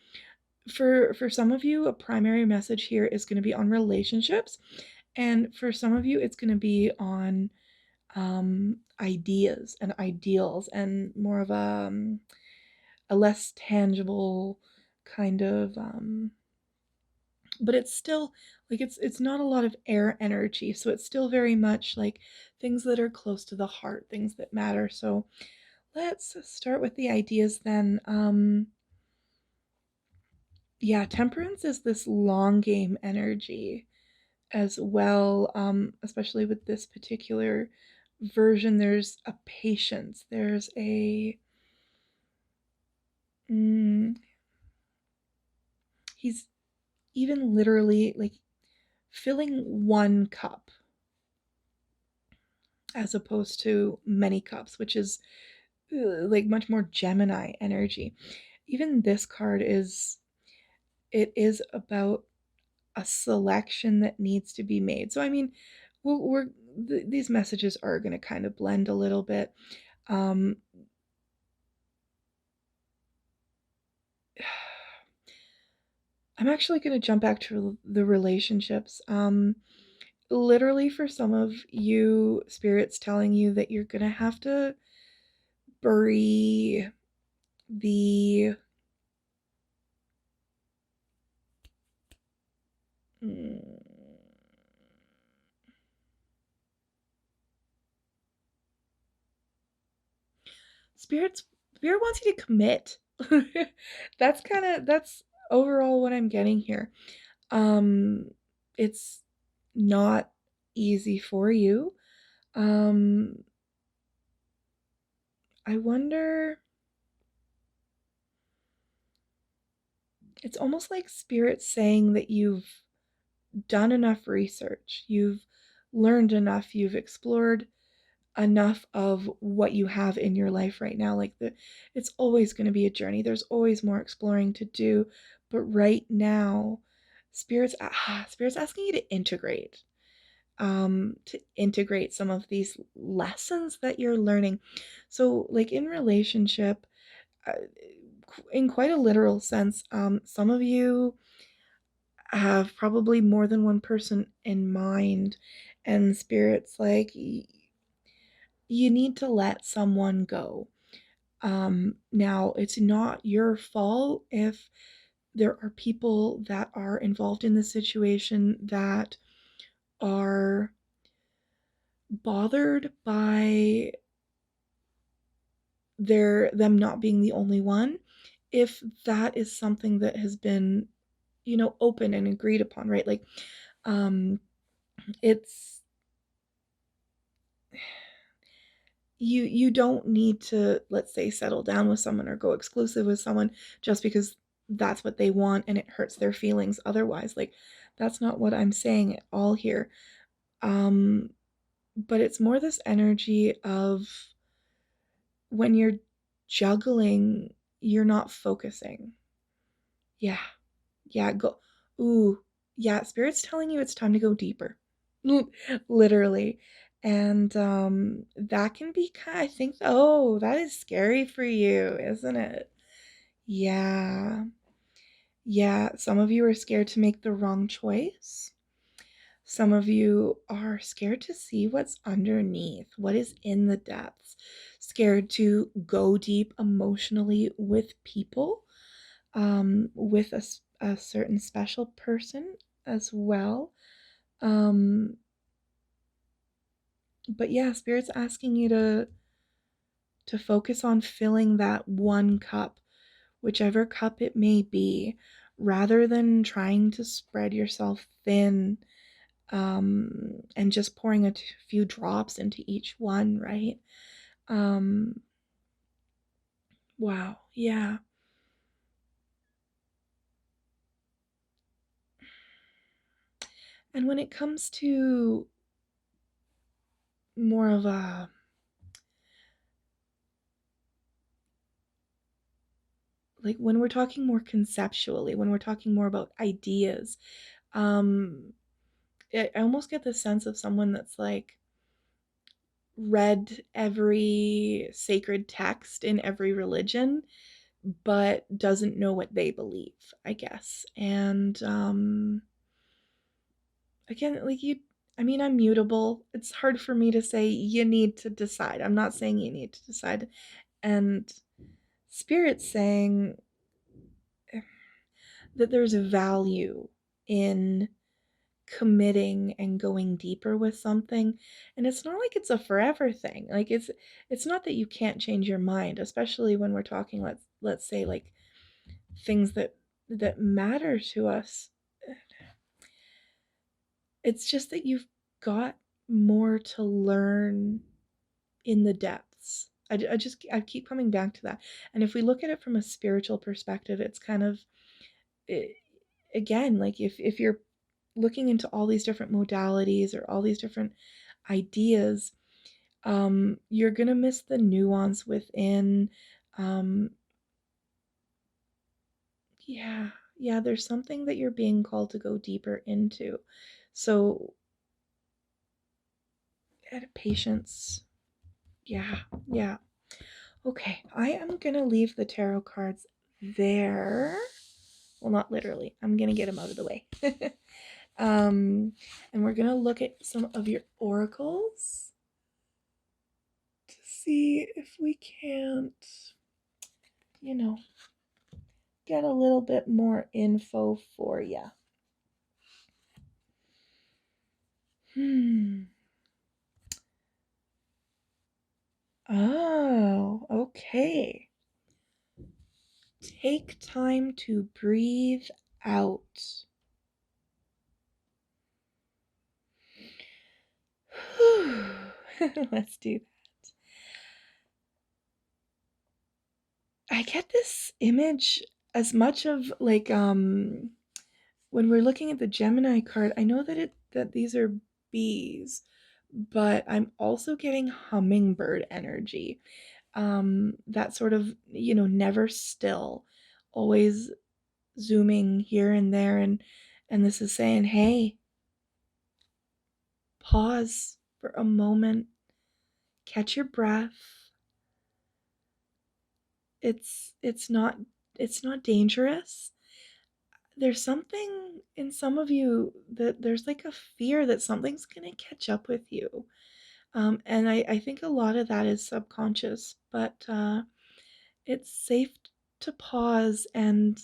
S1: for some of you, a primary message here is going to be on relationships. And for some of you, it's going to be on ideas and ideals and more of a less tangible kind of but it's still like it's not a lot of air energy, so it's still very much like things that are close to the heart, things that matter. So let's start with the ideas then. Yeah, temperance is this long game energy as well, especially with this particular version. There's a patience, there's a he's even literally like filling one cup as opposed to many cups, which is like much more Gemini energy. Even this card it is about a selection that needs to be made. So I mean, these messages are going to kind of blend a little bit. Um, I'm actually going to jump back to the relationships. Literally, for some of you, Spirit's telling you that you're going to have to bury the mm, Spirit wants you to commit. That's overall what I'm getting here. Um it's not easy for you. Um I wonder, it's almost like Spirit saying that you've done enough research. You've learned enough, you've explored enough of what you have in your life right now. Like it's always going to be a journey. There's always more exploring to do, but right now spirits asking you to integrate some of these lessons that you're learning. So like in relationship, uh, in quite a literal sense, some of you have probably more than one person in mind, and spirits like you need to let someone go. Now, it's not your fault if there are people that are involved in the situation that are bothered by them not being the only one. If that is something that has been, open and agreed upon, right? Like, it's you don't need to, let's say, settle down with someone or go exclusive with someone just because that's what they want and it hurts their feelings otherwise. Like, that's not what I'm saying at all here. um but it's more this energy of when you're juggling, you're not focusing. Yeah, yeah, go. Ooh, yeah, spirit's telling you it's time to go deeper. Literally. And that can be kind, I think, oh, that is scary for you, isn't it? Yeah. Yeah, some of you are scared to make the wrong choice. Some of you are scared to see what's underneath, what is in the depths, scared to go deep emotionally with people, with a certain special person as well. But yeah, Spirit's asking you to focus on filling that one cup, whichever cup it may be, rather than trying to spread yourself thin, and just pouring a few drops into each one, right? Um, wow, yeah. And when it comes to more of a, like when we're talking more conceptually, when we're talking more about ideas, um, I almost get the sense of someone that's like read every sacred text in every religion, but doesn't know what they believe, I guess. And again, like you, I mean, I'm mutable. It's hard for me to say you need to decide. I'm not saying you need to decide. And Spirit's saying that there's value in committing and going deeper with something, and it's not like it's a forever thing. Like it's not that you can't change your mind, especially when we're talking, let's say, like things that matter to us. It's just that you've got more to learn in the depths. I keep coming back to that. And if we look at it from a spiritual perspective, it's kind of it, again, like if you're looking into all these different modalities or all these different ideas, you're gonna miss the nuance within. Um, yeah, yeah, there's something that you're being called to go deeper into. So, patience. Yeah, yeah. Okay, I am gonna leave the tarot cards there. Well, not literally. I'm gonna get them out of the way. And we're gonna look at some of your oracles to see if we can't, you know, get a little bit more info for you. Oh, okay. Take time to breathe out. Let's do that. I get this image as much of like when we're looking at the Gemini card, I know that these are bees, but I'm also getting hummingbird energy. That sort of, never still, always zooming here and there, and this is saying, "Hey, pause for a moment, catch your breath. It's not dangerous." There's something in some of you that there's like a fear that something's gonna catch up with you. And I think a lot of that is subconscious, but it's safe to pause and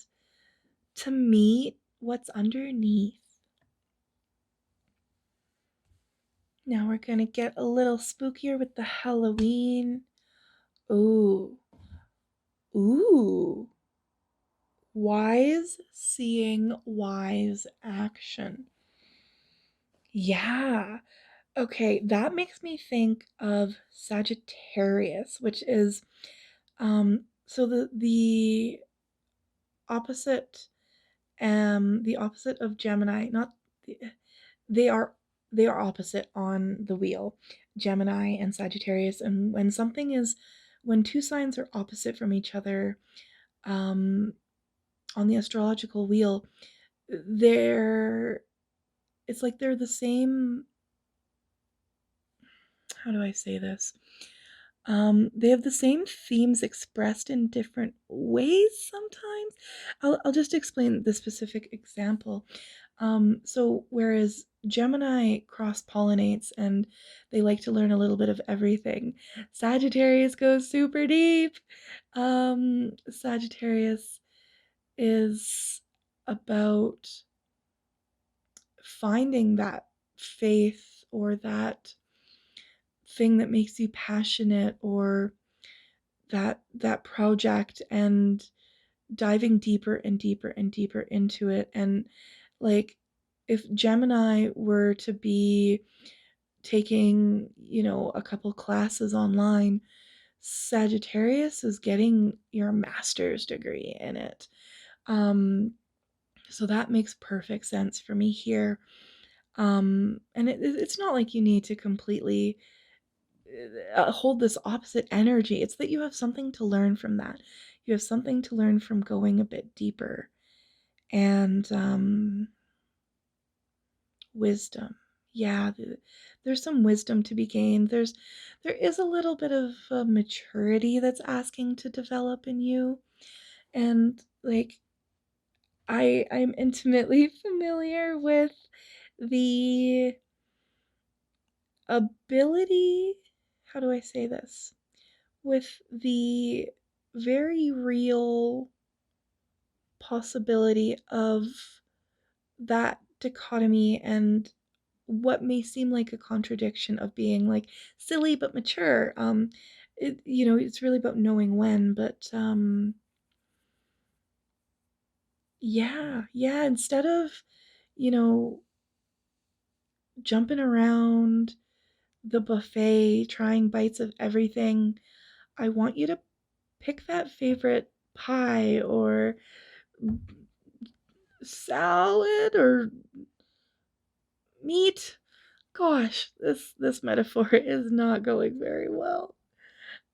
S1: to meet what's underneath. Now we're gonna get a little spookier with the Halloween. Ooh. Ooh. Wise seeing, wise action. Yeah. Okay, that makes me think of Sagittarius, which is so opposite the opposite of Gemini, not the, they are they are opposite on the wheel, Gemini and Sagittarius. And when two signs are opposite from each other, um on the astrological wheel, they're it's like they're the same. How do I say this? They have the same themes expressed in different ways sometimes. I'll just explain the specific example. So whereas Gemini cross-pollinates and they like to learn a little bit of everything. Sagittarius goes super deep. Sagittarius is about finding that faith or that thing that makes you passionate, or that project, and diving deeper and deeper and deeper into it. And like, if Gemini were to be taking, a couple classes online, Sagittarius is getting your master's degree in it. So that makes perfect sense for me here. And it's not like you need to completely hold this opposite energy. It's that you have something to learn from that. You have something to learn from going a bit deeper. And wisdom. Yeah, there's some wisdom to be gained. There is a little bit of maturity that's asking to develop in you. And like, I'm intimately familiar with the ability, how do I say this? With the very real possibility of that dichotomy and what may seem like a contradiction of being like silly but mature. It's really about knowing when, but yeah, instead of, you know, jumping around the buffet trying bites of everything, I want you to pick that favorite pie or salad or meat. Gosh, this metaphor is not going very well.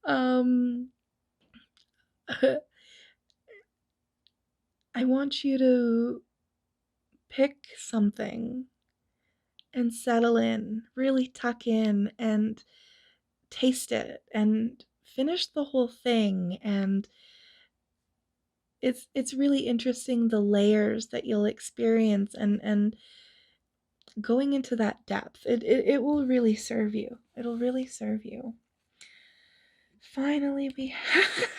S1: Um I want you to pick something and settle in, really tuck in and taste it and finish the whole thing. And it's really interesting the layers that you'll experience, and going into that depth. It will really serve you. It'll really serve you. Finally, we have.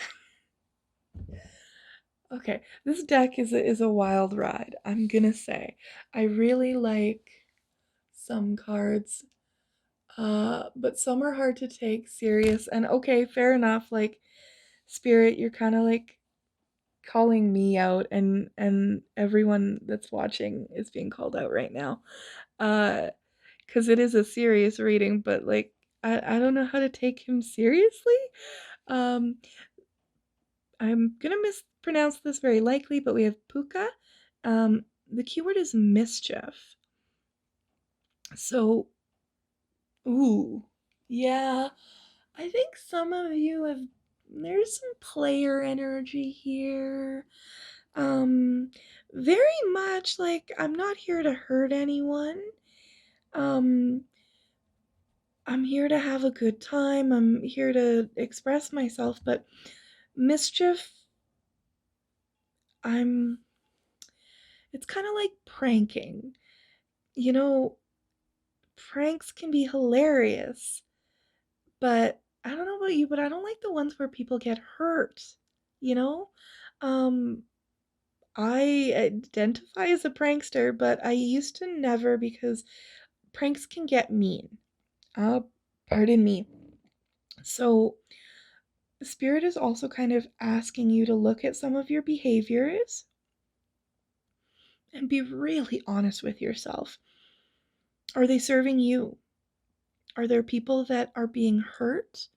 S1: Okay, this deck is a wild ride, I'm gonna say. I really like some cards, but some are hard to take serious. And okay, fair enough, like, Spirit, you're kind of like calling me out, and everyone that's watching is being called out right now. Because it is a serious reading, but like, I don't know how to take him seriously. Um, I'm gonna mispronounce this very likely, but we have Puka. The keyword is mischief. So, ooh, yeah, I think some of you have. There's some player energy here. Um, Very much like, I'm not here to hurt anyone. Um, I'm here to have a good time. I'm here to express myself, but mischief, I'm it's kind of like pranking. You know, pranks can be hilarious, but I don't know about you, but I don't like the ones where people get hurt, you know? Um I identify as a prankster, but I used to never, because pranks can get mean. Pardon me. So, Spirit is also kind of asking you to look at some of your behaviors and be really honest with yourself. Are they serving you? Are there people that are being hurt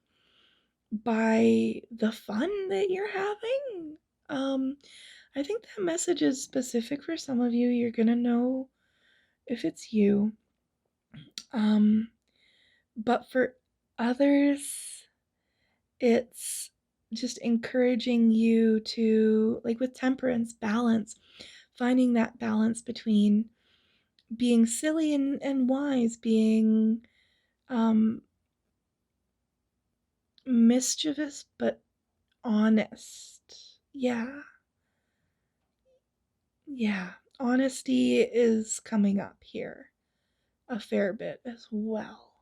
S1: by the fun that you're having? Um, I think that message is specific for some of you. You're gonna know if it's you. Um, but for others, it's just encouraging you to, like with temperance, balance, finding that balance between being silly and wise, being um, mischievous but honest. Yeah. Honesty is coming up here. a fair bit as well.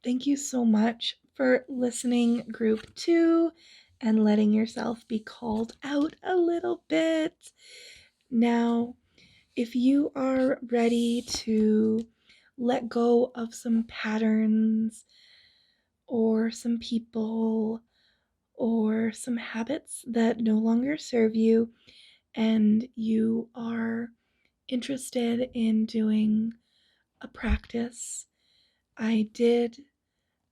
S1: Thank you so much for listening, group 2, and letting yourself be called out a little bit. Now, if you are ready to let go of some patterns or some people or some habits that no longer serve you, and you are interested in doing a practice, I did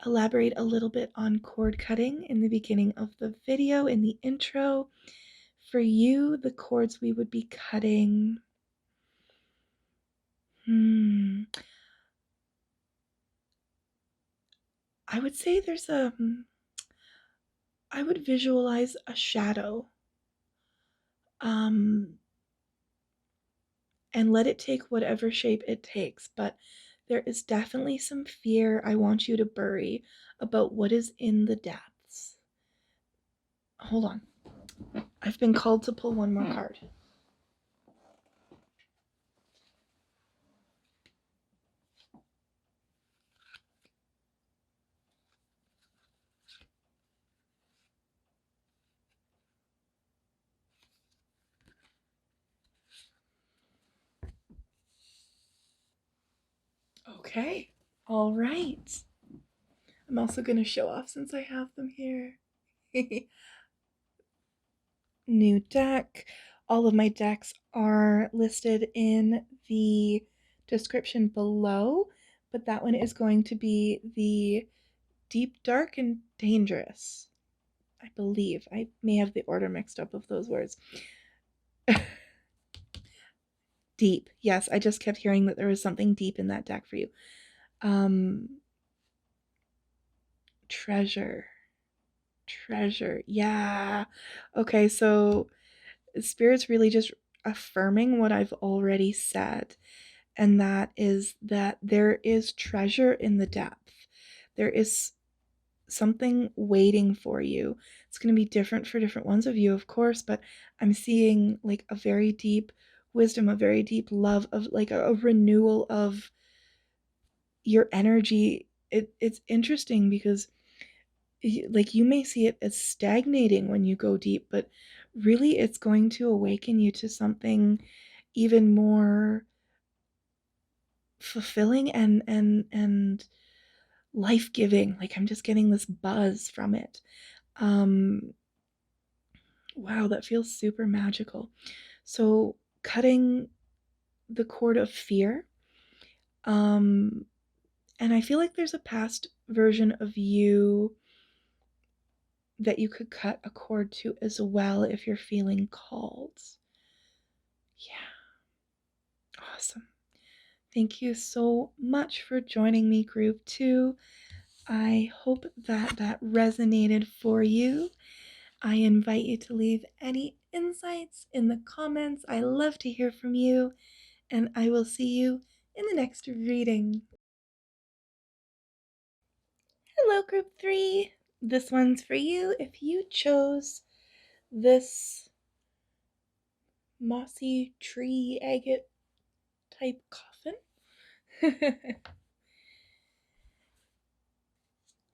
S1: elaborate a little bit on cord cutting in the beginning of the video, in the intro. For you, the cords we would be cutting, I would say I would visualize a shadow, and let it take whatever shape it takes, but there is definitely some fear I want you to bury about what is in the depths. Hold on. I've been called to pull one more card. Okay. All right. I'm also going to show off since I have them here. New deck. All of my decks are listed in the description below, but that one is going to be the Deep, Dark, and Dangerous. I believe. I may have the order mixed up of those words. Deep. Yes, I just kept hearing that there was something deep in that deck for you. Treasure. Yeah. Okay, so Spirit's really just affirming what I've already said, and that is that there is treasure in the depth. There is something waiting for you. It's going to be different for different ones of you, of course, but I'm seeing like a very deep wisdom, a very deep love of like a renewal of your energy. It's interesting because like you may see it as stagnating when you go deep, but really it's going to awaken you to something even more fulfilling and life-giving. Like I'm just getting this buzz from it. Wow, that feels super magical. So cutting the cord of fear, and I feel like there's a past version of you that you could cut a cord to as well if you're feeling called. Yeah. Awesome. Thank you so much for joining me, group 2. I hope that that resonated for you. I invite you to leave any insights in the comments. I love to hear from you, and I will see you in the next reading. Hello, group 3. This one's for you if you chose this mossy tree agate type coffin.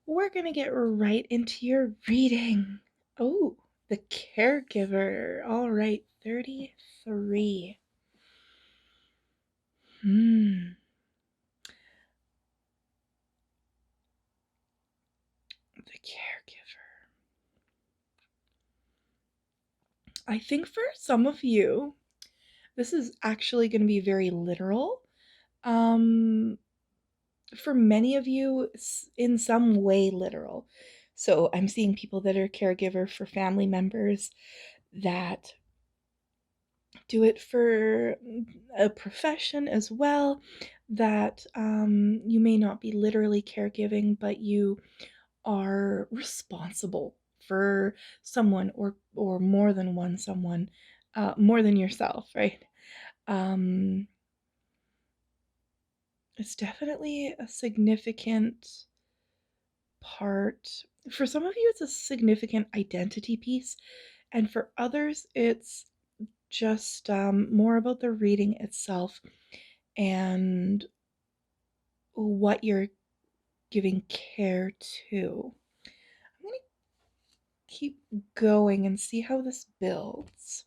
S1: We're gonna get right into your reading. Oh, the caregiver. All right, 33. The caregiver. I think for some of you, this is actually going to be very literal. For many of you, in some way literal. So I'm seeing people that are caregiver for family members that do it for a profession as well, that you may not be literally caregiving, but you are responsible for someone or more than one someone, more than yourself, right? It's definitely a significant part. For some of you, it's a significant identity piece, and for others, it's just more about the reading itself and what you're giving care to. I'm going to keep going and see how this builds.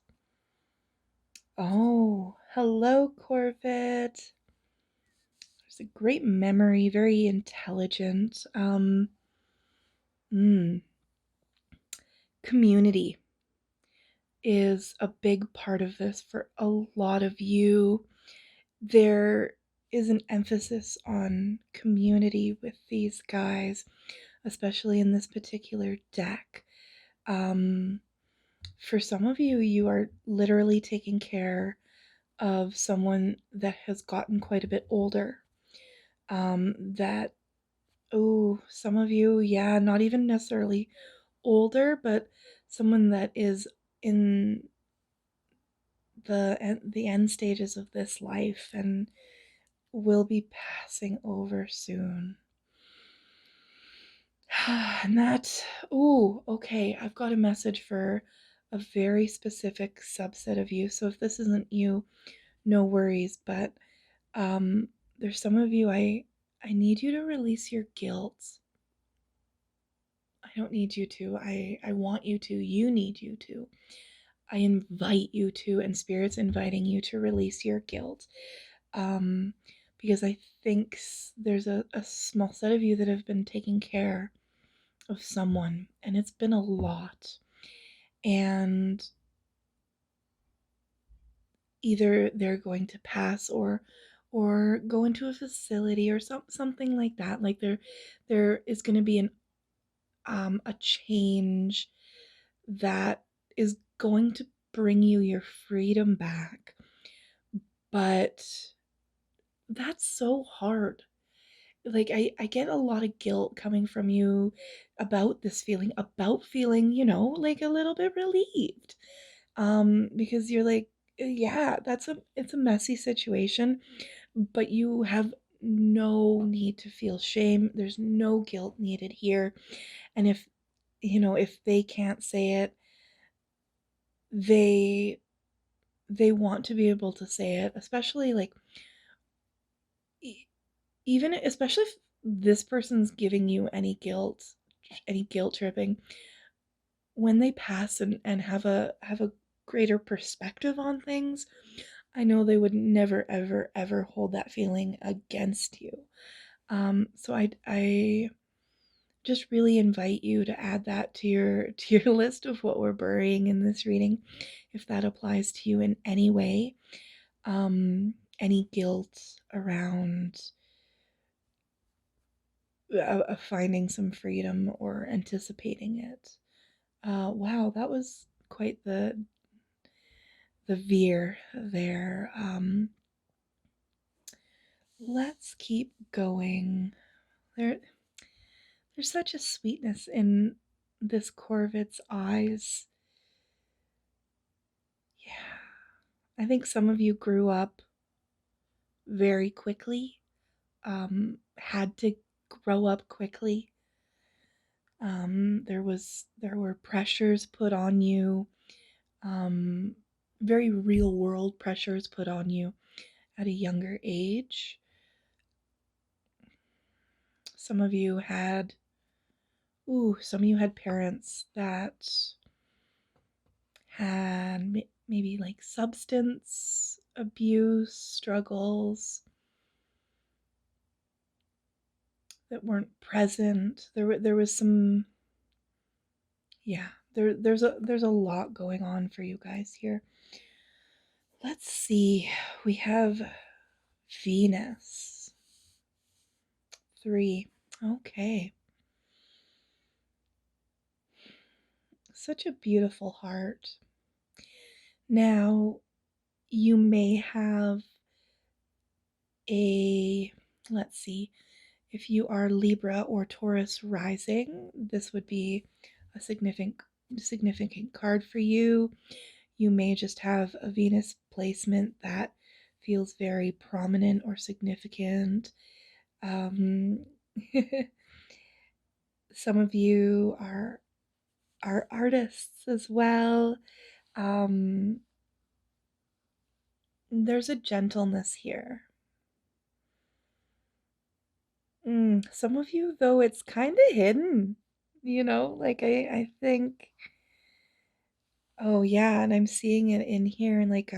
S1: Oh, hello, Corvette. There's a great memory, very intelligent. Community is a big part of this for a lot of you. There is an emphasis on community with these guys, especially in this particular deck. For some of you, you are literally taking care of someone that has gotten quite a bit older. That, oh, some of you, yeah, not even necessarily older, but someone that is in the end stages of this life and will be passing over soon. And that, ooh, okay, I've got a message for a very specific subset of you. So if this isn't you, no worries, but there's some of you I need you to release your guilt. I don't need you to. I want you to. You need you to. I invite you to, and Spirit's inviting you to release your guilt. Because I think there's a small set of you that have been taking care of someone, and it's been a lot. And either they're going to pass or go into a facility or something like that. Like there is going to be a change that is going to bring you your freedom back. But that's so hard. Like I get a lot of guilt coming from you about this feeling, about feeling, like a little bit relieved. Because you're like, yeah, it's a messy situation, but you have no need to feel shame. There's no guilt needed here. And if they can't say it, they they want to be able to say it, especially like even especially if this person's giving you any guilt tripping, when they pass and have a greater perspective on things, I know they would never ever ever hold that feeling against you. So I just really invite you to add that to your list of what we're burying in this reading, if that applies to you in any way. Any guilt around finding some freedom or anticipating it. Wow, that was quite the veer there. Let's keep going. There's such a sweetness in this Corvid's eyes. Yeah, I think some of you grew up very quickly, had to grow up quickly. There were pressures put on you, um, very real world pressures put on you at a younger age. Some of you had, some of you had parents that had maybe like substance abuse struggles that weren't present. There was some, yeah. There's a lot going on for you guys here. Let's see. We have Venus. 3. Okay. Such a beautiful heart. Now, you may have let's see, if you are Libra or Taurus rising, this would be a significant card for you. You may just have a Venus placement that feels very prominent or significant. Um, some of you are artists as well. Um, There's a gentleness here. Some of you, though, it's kind of hidden. Like I think, oh yeah, and I'm seeing it in here, and like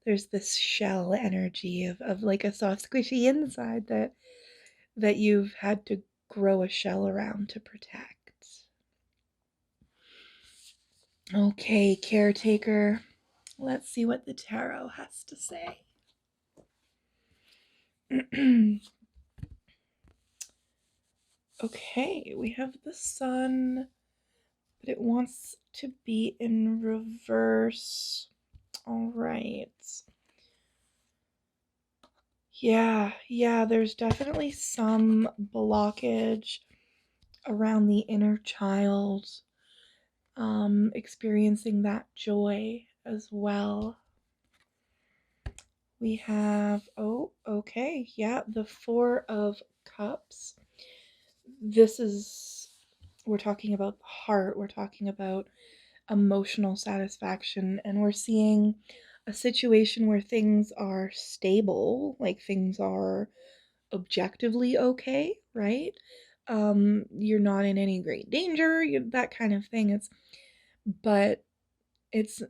S1: there's this shell energy of like a soft, squishy inside that you've had to grow a shell around to protect. Okay, caretaker. Let's see what the tarot has to say. Okay, we have the sun, but it wants to be in reverse. All right. Yeah, there's definitely some blockage around the inner child, experiencing that joy as well. We have, oh, okay, yeah, the Four of Cups. We're talking about the heart, we're talking about emotional satisfaction, and we're seeing a situation where things are stable, like things are objectively okay, right? You're not in any great danger, that kind of thing. But it's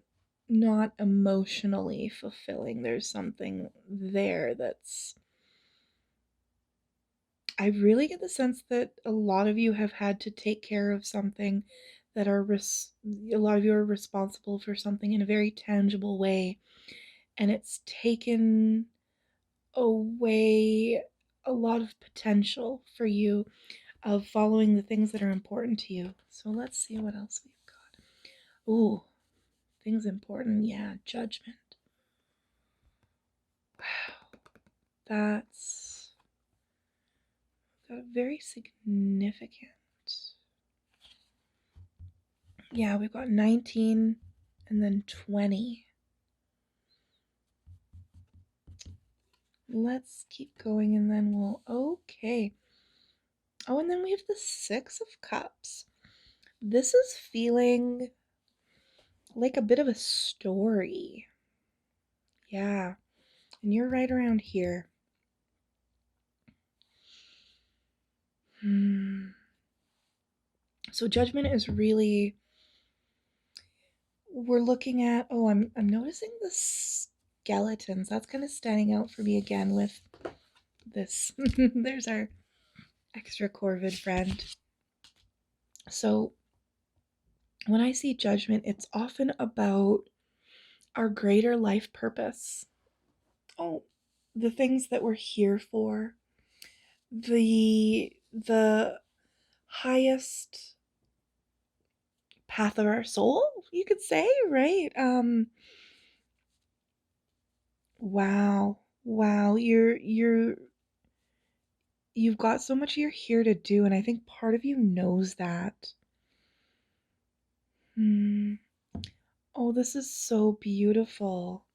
S1: not emotionally fulfilling. There's something there that's. I really get the sense that a lot of you have had to take care of something that a lot of you are responsible for something in a very tangible way, and it's taken away a lot of potential for you of following the things that are important to you. So let's see what else we've got. Ooh, things important. Yeah, judgment. Wow, that's got very significant. Yeah, we've got 19 and then 20. Let's keep going and then we'll. Okay. Oh, and then we have the Six of Cups. This is feeling like a bit of a story. Yeah, and you're right around here. So judgment is really, we're looking at, oh, I'm noticing the skeletons. That's kind of standing out for me again with this. There's our extra corvid friend. So when I see judgment, it's often about our greater life purpose. Oh, the things that we're here for. The highest path of our soul, you could say, right? Wow, you've got so much you're here to do, and I think part of you knows that. Oh, this is so beautiful.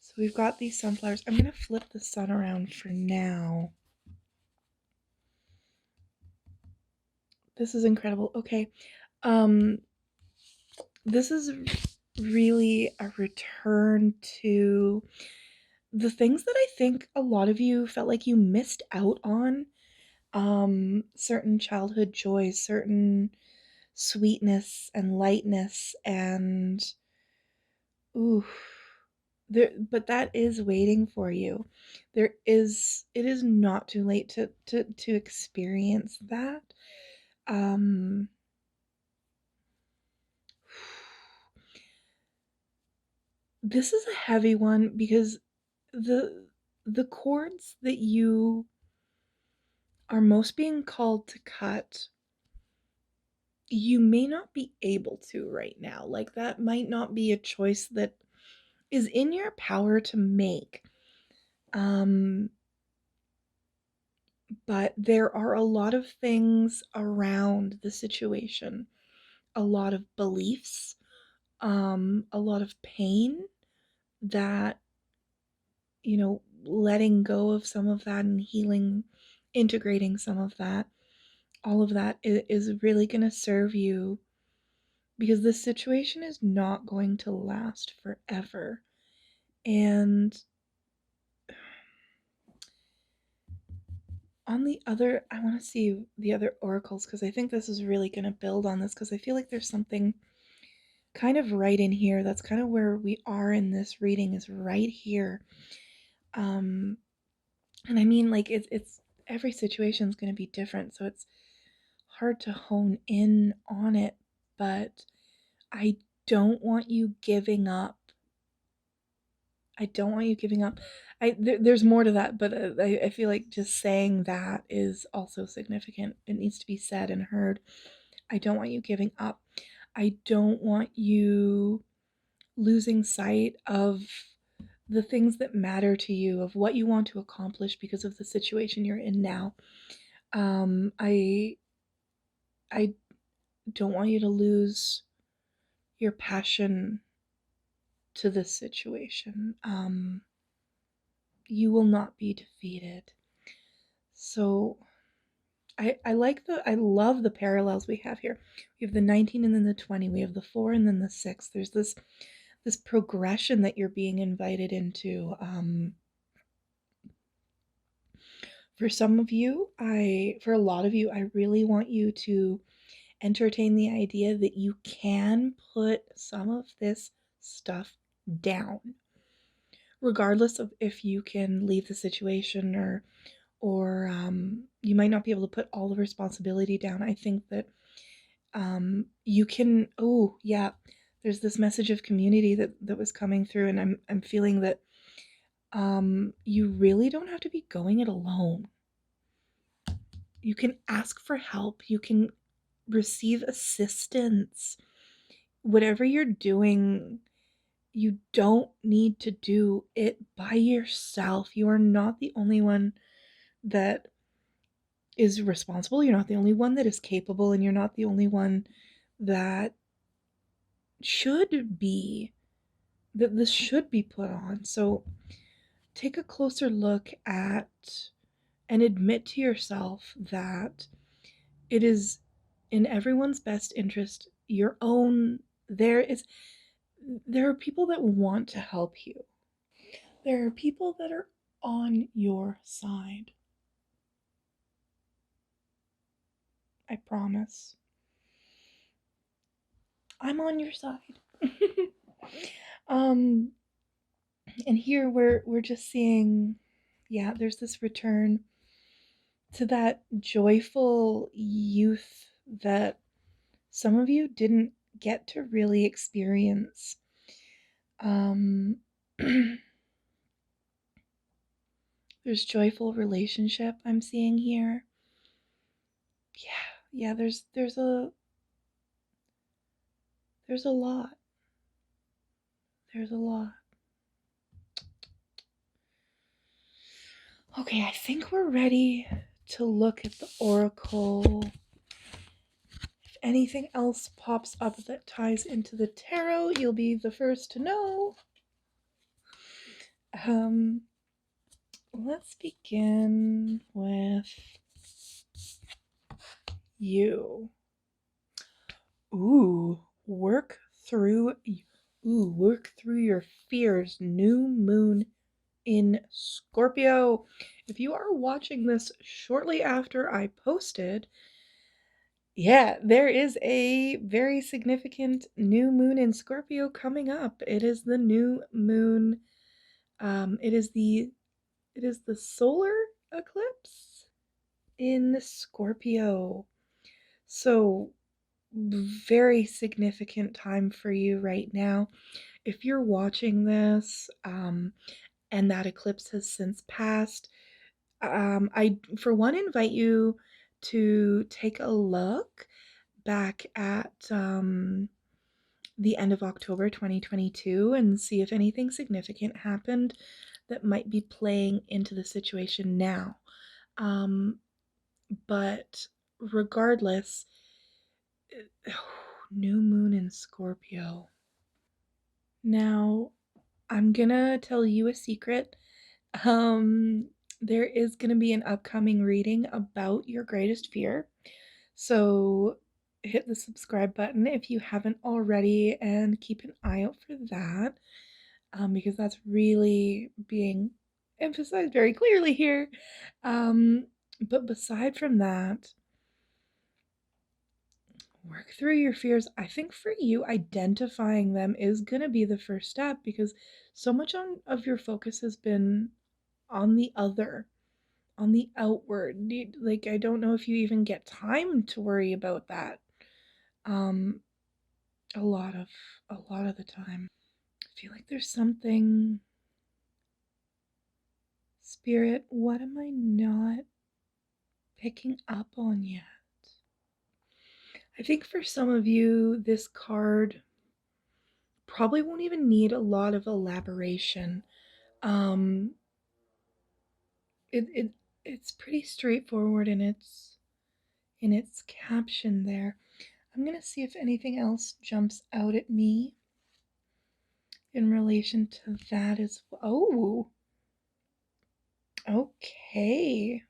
S1: So we've got these sunflowers. I'm gonna flip the sun around for now. This is incredible. Okay. Um this is really a return to the things that I think a lot of you felt like you missed out on. Certain childhood joys, certain sweetness and lightness, and ooh, but that is waiting for you. It is not too late to experience that. um this is a heavy one because the chords that you are most being called to cut, you may not be able to right now. Like, that might not be a choice that is in your power to make. But there are a lot of things around the situation, a lot of beliefs, a lot of pain that, letting go of some of that and healing, integrating some of that, all of that is really going to serve you, because this situation is not going to last forever. And on the other, I want to see the other oracles because I think this is really going to build on this because I feel like there's something kind of right in here. That's kind of where we are in this reading, is right here. And I mean, like, it's every situation is going to be different, so it's hard to hone in on it, but I don't want you giving up. I don't want you giving up. There's more to that, but I feel like just saying that is also significant. It needs to be said and heard. I don't want you giving up. I don't want you losing sight of the things that matter to you, of what you want to accomplish because of the situation you're in now. I don't want you to lose your passion to this situation. You will not be defeated. So I love the parallels we have here. We have the 19 and then the 20. We have the 4 and then the 6. There's this progression that you're being invited into. For some of you, for a lot of you, I really want you to entertain the idea that you can put some of this stuff down, regardless of if you can leave the situation, or you might not be able to put all the responsibility down. I think that you can. Oh yeah, there's this message of community that was coming through, and I'm feeling that you really don't have to be going it alone. You can ask for help. You can receive assistance. Whatever you're doing, you don't need to do it by yourself. You are not the only one that is responsible. You're not the only one that is capable, and you're not the only one that should be, that this should be put on. So take a closer look at and admit to yourself that it is in everyone's best interest, your own. There are people that want to help you. There are people that are on your side. I promise. I'm on your side. um and here we're just seeing, yeah, there's this return to that joyful youth that some of you didn't get to really experience. Um there's joyful relationship I'm seeing here. Yeah, there's a lot. There's a lot. Okay, I think we're ready to look at the oracle. If anything else pops up that ties into the tarot, you'll be the first to know. Let's begin with you. Ooh, work through your fears. New moon in Scorpio. If you are watching this shortly after I posted, yeah, there is a very significant new moon in Scorpio coming up. It is the new moon. It is the solar eclipse in Scorpio. So very significant time for you right now. If you're watching this, and that eclipse has since passed, I, for one, invite you to take a look back at the end of October 2022 and see if anything significant happened that might be playing into the situation now. But regardless, new moon in Scorpio. Now, I'm gonna tell you a secret. There is gonna be an upcoming reading about your greatest fear. So hit the subscribe button if you haven't already and keep an eye out for that. because that's really being emphasized very clearly here. But beside from that, work through your fears. I think for you, identifying them is going to be the first step, because so much of your focus has been on the other, on the outward. Like, I don't know if you even get time to worry about that. Um, a lot of the time. I feel like there's something. Spirit, what am I not picking up on yet? I think for some of you, this card probably won't even need a lot of elaboration. Um, it's pretty straightforward in its caption there. I'm gonna see if anything else jumps out at me in relation to that as well. Oh, okay.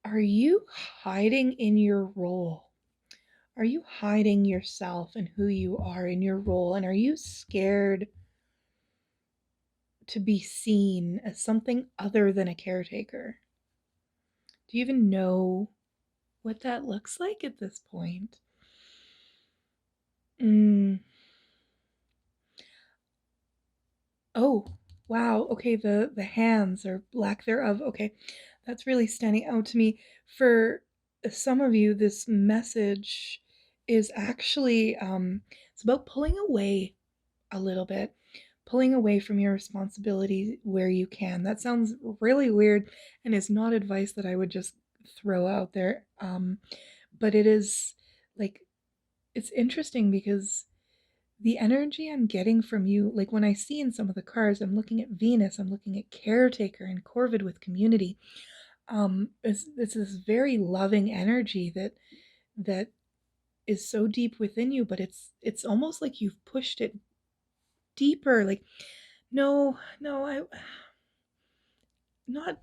S1: Are you hiding in your role? Are you hiding yourself and who you are in your role? And are you scared to be seen as something other than a caretaker? Do you even know what that looks like at this point? Oh, wow. Okay, the hands or lack thereof. Okay, that's really standing out to me. For some of you, this message is actually it's about pulling away a little bit, pulling away from your responsibility where you can. That sounds really weird and is not advice that I would just throw out there. But it is like, it's interesting because the energy I'm getting from you, like when I see in some of the cards, I'm looking at Venus, I'm looking at caretaker and Corvid with community. It's this very loving energy that is so deep within you, but it's almost like you've pushed it deeper. Like, no, I not,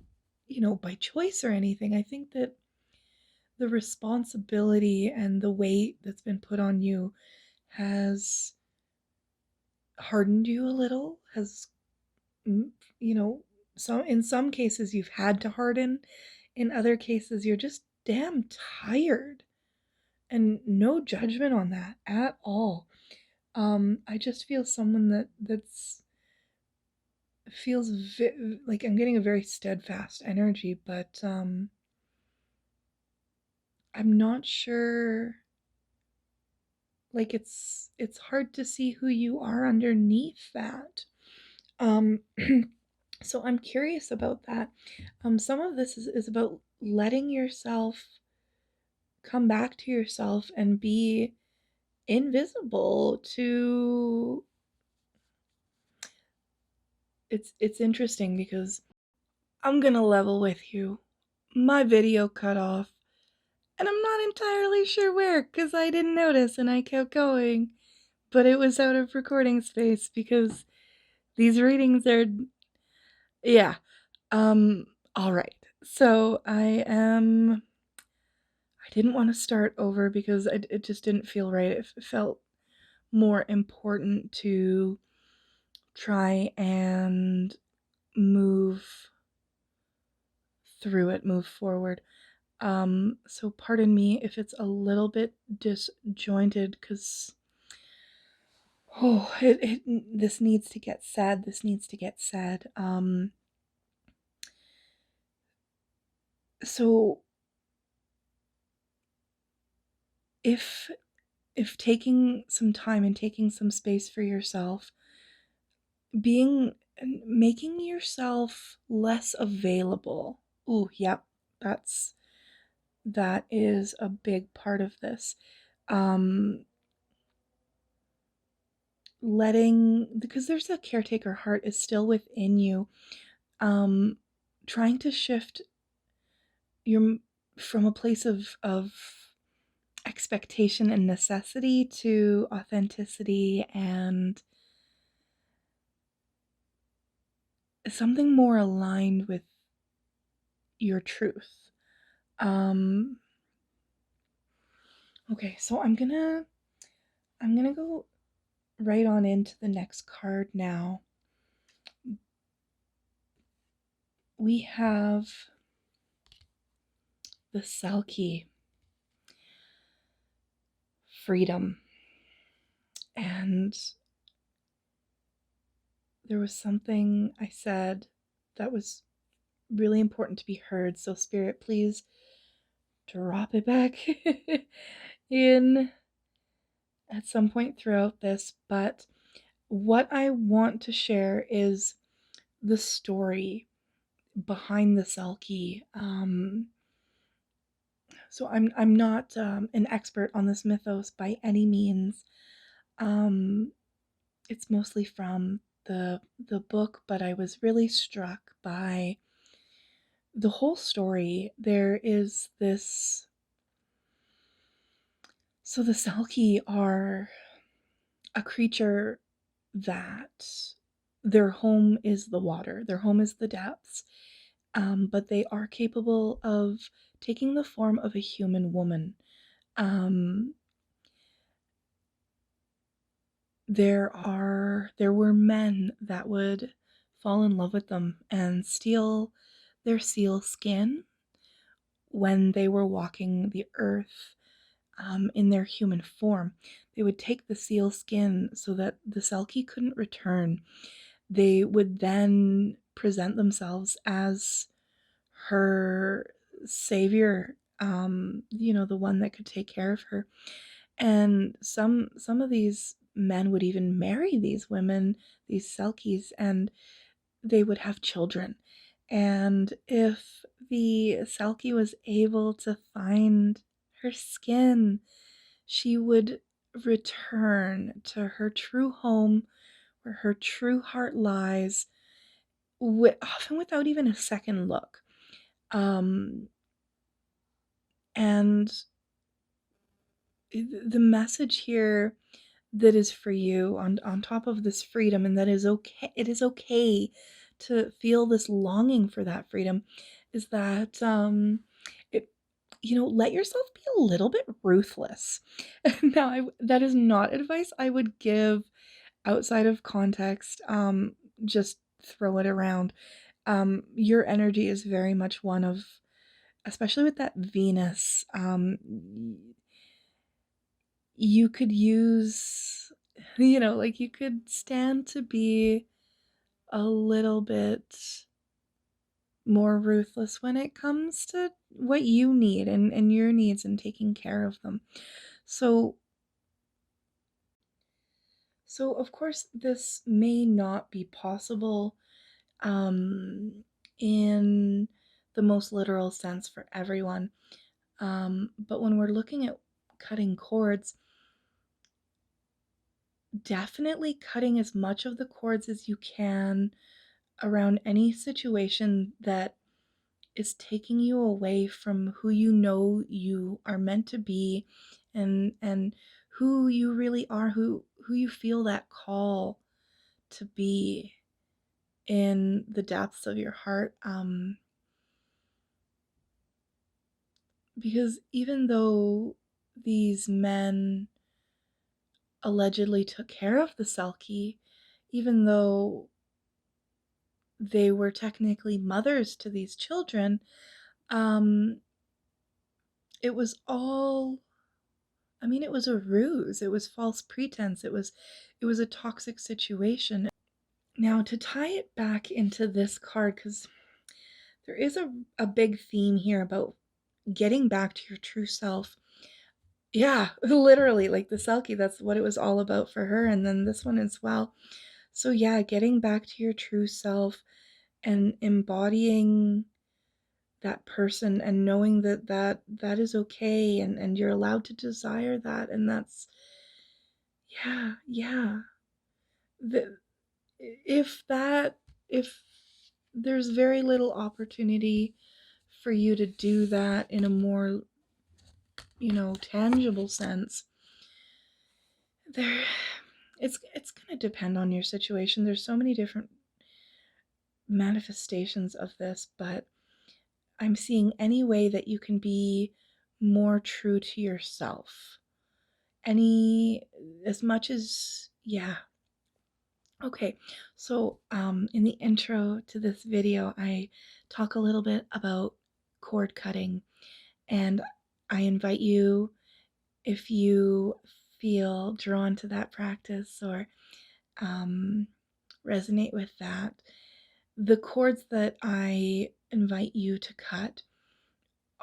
S1: by choice or anything. I think that the responsibility and the weight that's been put on you has hardened you a little, has, you know, so in some cases you've had to harden, in other cases you're just damn tired. And no judgment on that at all. I just feel someone that's feels like I'm getting a very steadfast energy, but I'm not sure, like it's hard to see who you are underneath that. Um so I'm curious about that. Some of this is about letting yourself come back to yourself and be invisible to. It's interesting because I'm gonna level with you. My video cut off, and I'm not entirely sure where because I didn't notice and I kept going. But it was out of recording space because these readings are, yeah. All right. So I didn't want to start over because it just didn't feel right. It felt more important to try and move through it, move forward. So pardon me if it's a little bit disjointed because this needs to get said. This needs to get said. So if taking some time and taking some space for yourself, being making yourself less available. Ooh, yep. That is a big part of this. Um letting, because there's a caretaker heart is still within you. Um trying to shift your from a place of expectation and necessity to authenticity and something more aligned with your truth. Okay, so I'm gonna go right on into the next card now. We have the Selkie, freedom. And there was something I said that was really important to be heard. So, Spirit, please drop it back in at some point throughout this. But what I want to share is the story behind the Selkie. So I'm not an expert on this mythos by any means. It's mostly from the book, but I was really struck by the whole story. There is this. So the Selkie are a creature that their home is the water, their home is the depths, but they are capable of taking the form of a human woman. Um, there were men that would fall in love with them and steal their seal skin when they were walking the earth in their human form. They would take the seal skin so that the Selkie couldn't return. They would then present themselves as her savior, the one that could take care of her. And some of these men would even marry these women, these Selkies, and they would have children. And if the Selkie was able to find her skin, she would return to her true home where her true heart lies, often without even a second look. And the message here that is for you on top of this freedom, and that is okay, it is okay to feel this longing for that freedom, is that it let yourself be a little bit ruthless. Now, that is not advice I would give outside of context. Just throw it around. Your energy is very much one of, especially with that Venus, you could use, like you could stand to be a little bit more ruthless when it comes to what you need and your needs and taking care of them. So of course this may not be possible in the most literal sense for everyone. But when we're looking at cutting cords, definitely cutting as much of the cords as you can around any situation that is taking you away from who you know you are meant to be, and who you really are, who you feel that call to be in the depths of your heart. Because even though these men allegedly took care of the Selkie, even though they were technically mothers to these children, um, it was all, it was a ruse. It was false pretense. It was a toxic situation. Now, to tie it back into this card, because there is a big theme here about getting back to your true self. Yeah, literally, like the Selkie, that's what it was all about for her, and then this one as well. So yeah, getting back to your true self and embodying that person and knowing that is okay, and you're allowed to desire that, and that's, yeah. The, if there's very little opportunity for you to do that in a more, tangible sense, there it's going to depend on your situation. There's so many different manifestations of this, but I'm seeing any way that you can be more true to yourself. As much as Yeah. Okay, so in the intro to this video, I talk a little bit about cord cutting, and I invite you, if you feel drawn to that practice or um, resonate with that, the cords that I invite you to cut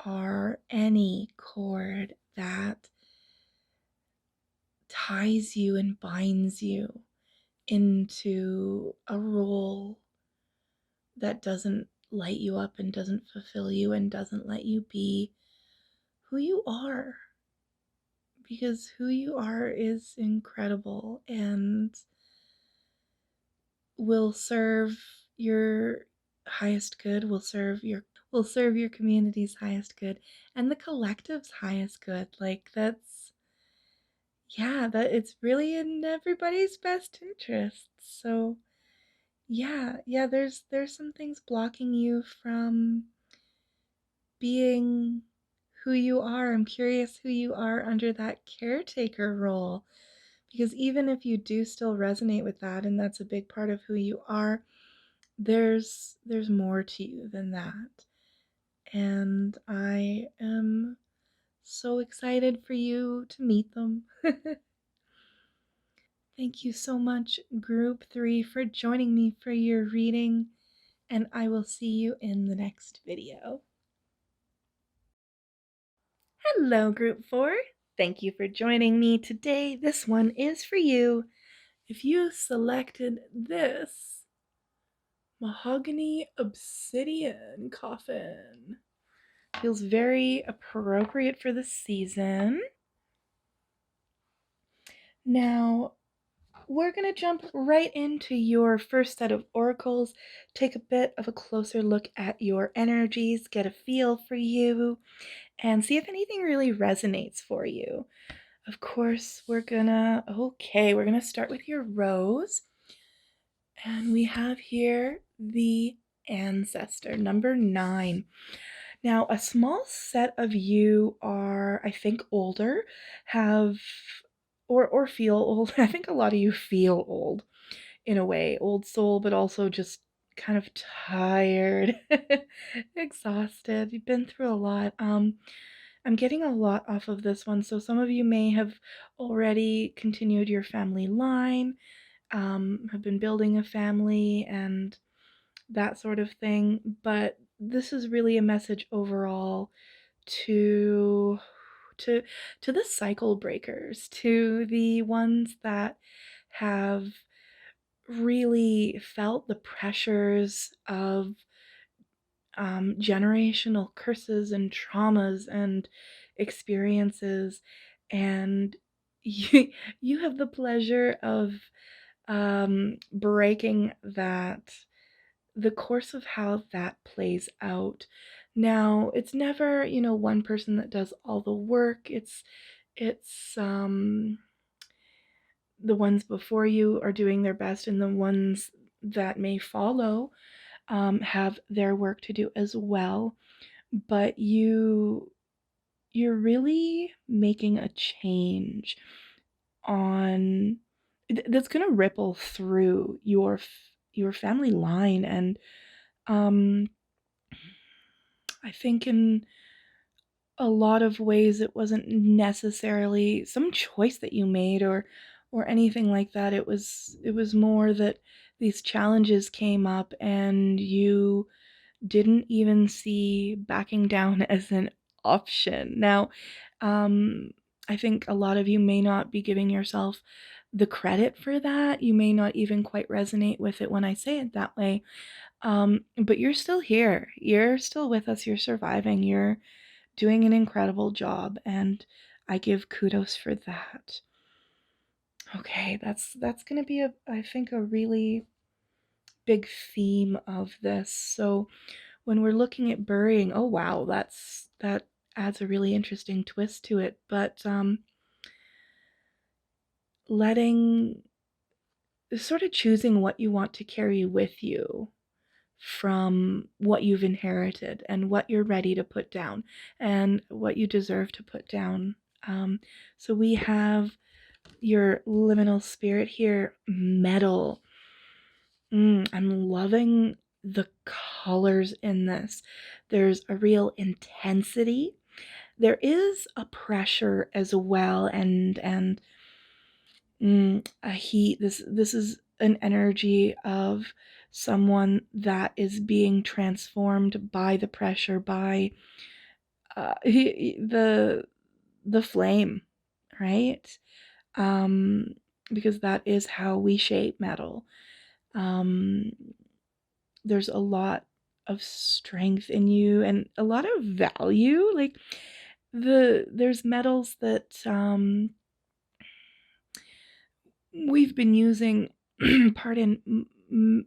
S1: are any cord that ties you and binds you into a role that doesn't light you up and doesn't fulfill you and doesn't let you be who you are. Because who you are is incredible and will serve your highest good, will serve your community's highest good and the collective's highest good. Like that's yeah, that it's really in everybody's best interest. So yeah, there's some things blocking you from being who you are. I'm curious who you are under that caretaker role. Because even if you do still resonate with that and that's a big part of who you are, there's more to you than that. And I am so excited for you to meet them. Thank you so much, Group 3, for joining me for your reading, and I will see you in the next video. Hello, Group 4. Thank you for joining me today. This one is for you. If you selected this Mahogany Obsidian coffin, feels very appropriate for the season. Now, we're going to jump right into your first set of oracles, take a bit of a closer look at your energies, get a feel for you, and see if anything really resonates for you. Of course, we're gonna start with your rose. And we have here the ancestor, number 9. Now, a small set of you are, I think, older, have or feel old. I think a lot of you feel old in a way, old soul, but also just kind of tired, exhausted. You've been through a lot. I'm getting a lot off of this one, so some of you may have already continued your family line, have been building a family and that sort of thing, but this is really a message overall to to to the cycle breakers, to the ones that have really felt the pressures of generational curses and traumas and experiences, and you have the pleasure of breaking the course of how that plays out. Now, it's never, one person that does all the work. It's the ones before you are doing their best, and the ones that may follow have their work to do as well. But you're really making a change on that's going to ripple through your family line, and um I think in a lot of ways it wasn't necessarily some choice that you made or anything like that. It was more that these challenges came up and you didn't even see backing down as an option. Now, um, I think a lot of you may not be giving yourself the credit for that. You may not even quite resonate with it when I say it that way. But you're still here. You're still with us. You're surviving. You're doing an incredible job, and I give kudos for that. Okay, that's gonna be I think a really big theme of this. So when we're looking at burying, oh wow, that adds a really interesting twist to it. But letting sort of choosing what you want to carry with you from what you've inherited and what you're ready to put down and what you deserve to put down. So we have your liminal spirit here, metal. I'm loving the colors in this. There's a real intensity. There is a pressure as well, and a heat. This is an energy of someone that is being transformed by the pressure, by the flame, right? Um, because that is how we shape metal. Um, there's a lot of strength in you and a lot of value. Like there's metals that we've been using, pardon,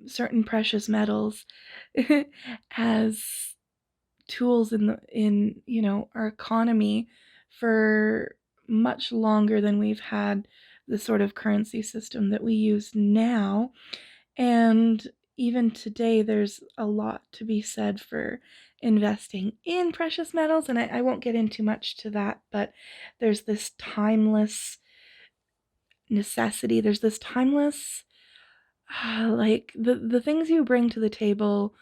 S1: certain precious metals as tools in our economy for much longer than we've had the sort of currency system that we use now. And even today, there's a lot to be said for investing in precious metals, and I won't get into much to that, but there's this timeless necessity. There's this timeless, like the things you bring to the table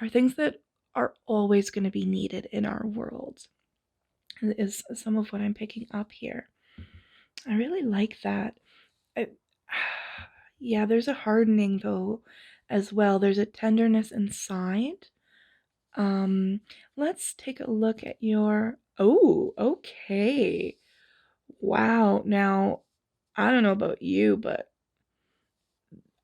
S1: are things that are always going to be needed in our world. Is some of what I'm picking up here. I really like that. I, yeah, there's a hardening though as well. There's a tenderness inside. Um, let's take a look at your. Oh, okay. Wow. Now, I don't know about you, but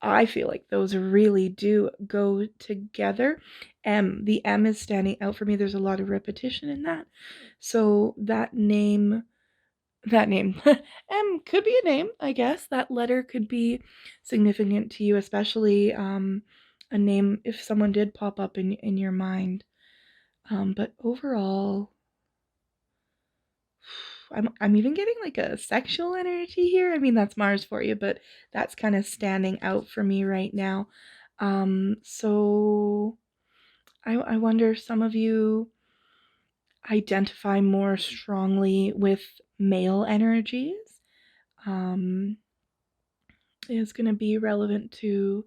S1: I feel like those really do go together. The M is standing out for me. There's a lot of repetition in that. So that name M could be a name, I guess. That letter could be significant to you, especially a name if someone did pop up in your mind. But overall, I'm even getting like a sexual energy here. I mean, that's Mars for you, but that's kind of standing out for me right now. So I wonder if some of you identify more strongly with male energies. Is going to be relevant to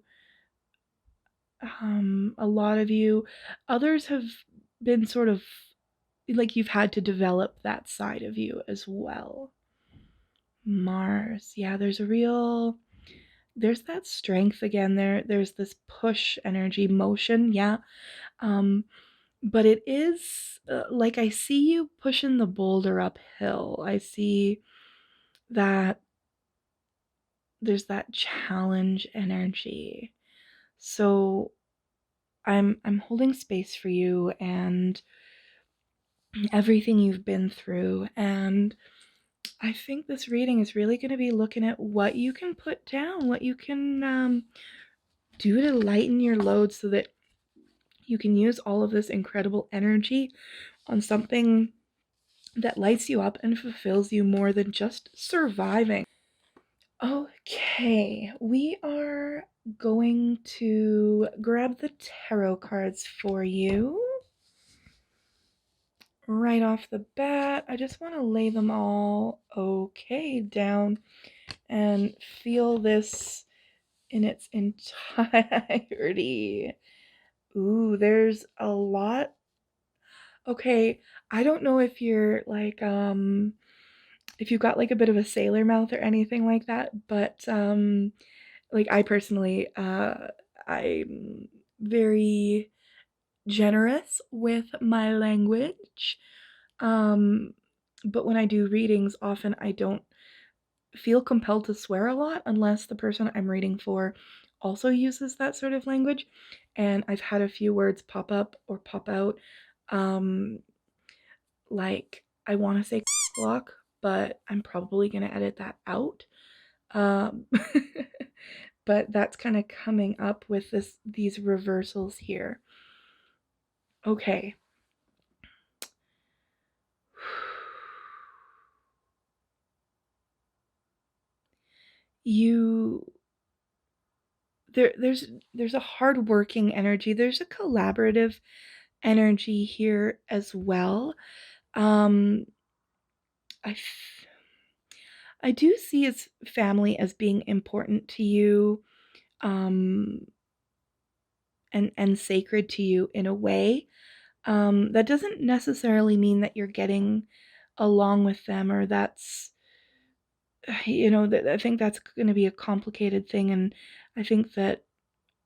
S1: a lot of you. Others have been sort of like you've had to develop that side of you as well. Mars, yeah, there's that strength again. There's this push energy, motion, yeah. But it is like I see you pushing the boulder uphill. I see that there's that challenge energy. So I'm holding space for you and everything you've been through, and I think this reading is really going to be looking at what you can put down, what you can do to lighten your load so that you can use all of this incredible energy on something that lights you up and fulfills you more than just surviving. Okay, we are going to grab the tarot cards for you. Right off the bat, I just want to lay them all down and feel this in its entirety. Ooh, there's a lot. Okay, I don't know if you're like if you've got like a bit of a sailor mouth or anything like that, but like I personally I'm very generous with my language. Um but when I do readings, often I don't feel compelled to swear a lot unless the person I'm reading for also uses that sort of language. And I've had a few words pop up or pop out. Um, like I want to say block, but I'm probably going to edit that out. Um, but that's kind of coming up with these reversals here. Okay. You there's a hardworking energy. There's a collaborative energy here as well. Um, I I do see as family as being important to you, um, and sacred to you in a way. That doesn't necessarily mean that you're getting along with them, or that's, that I think that's going to be a complicated thing, and I think that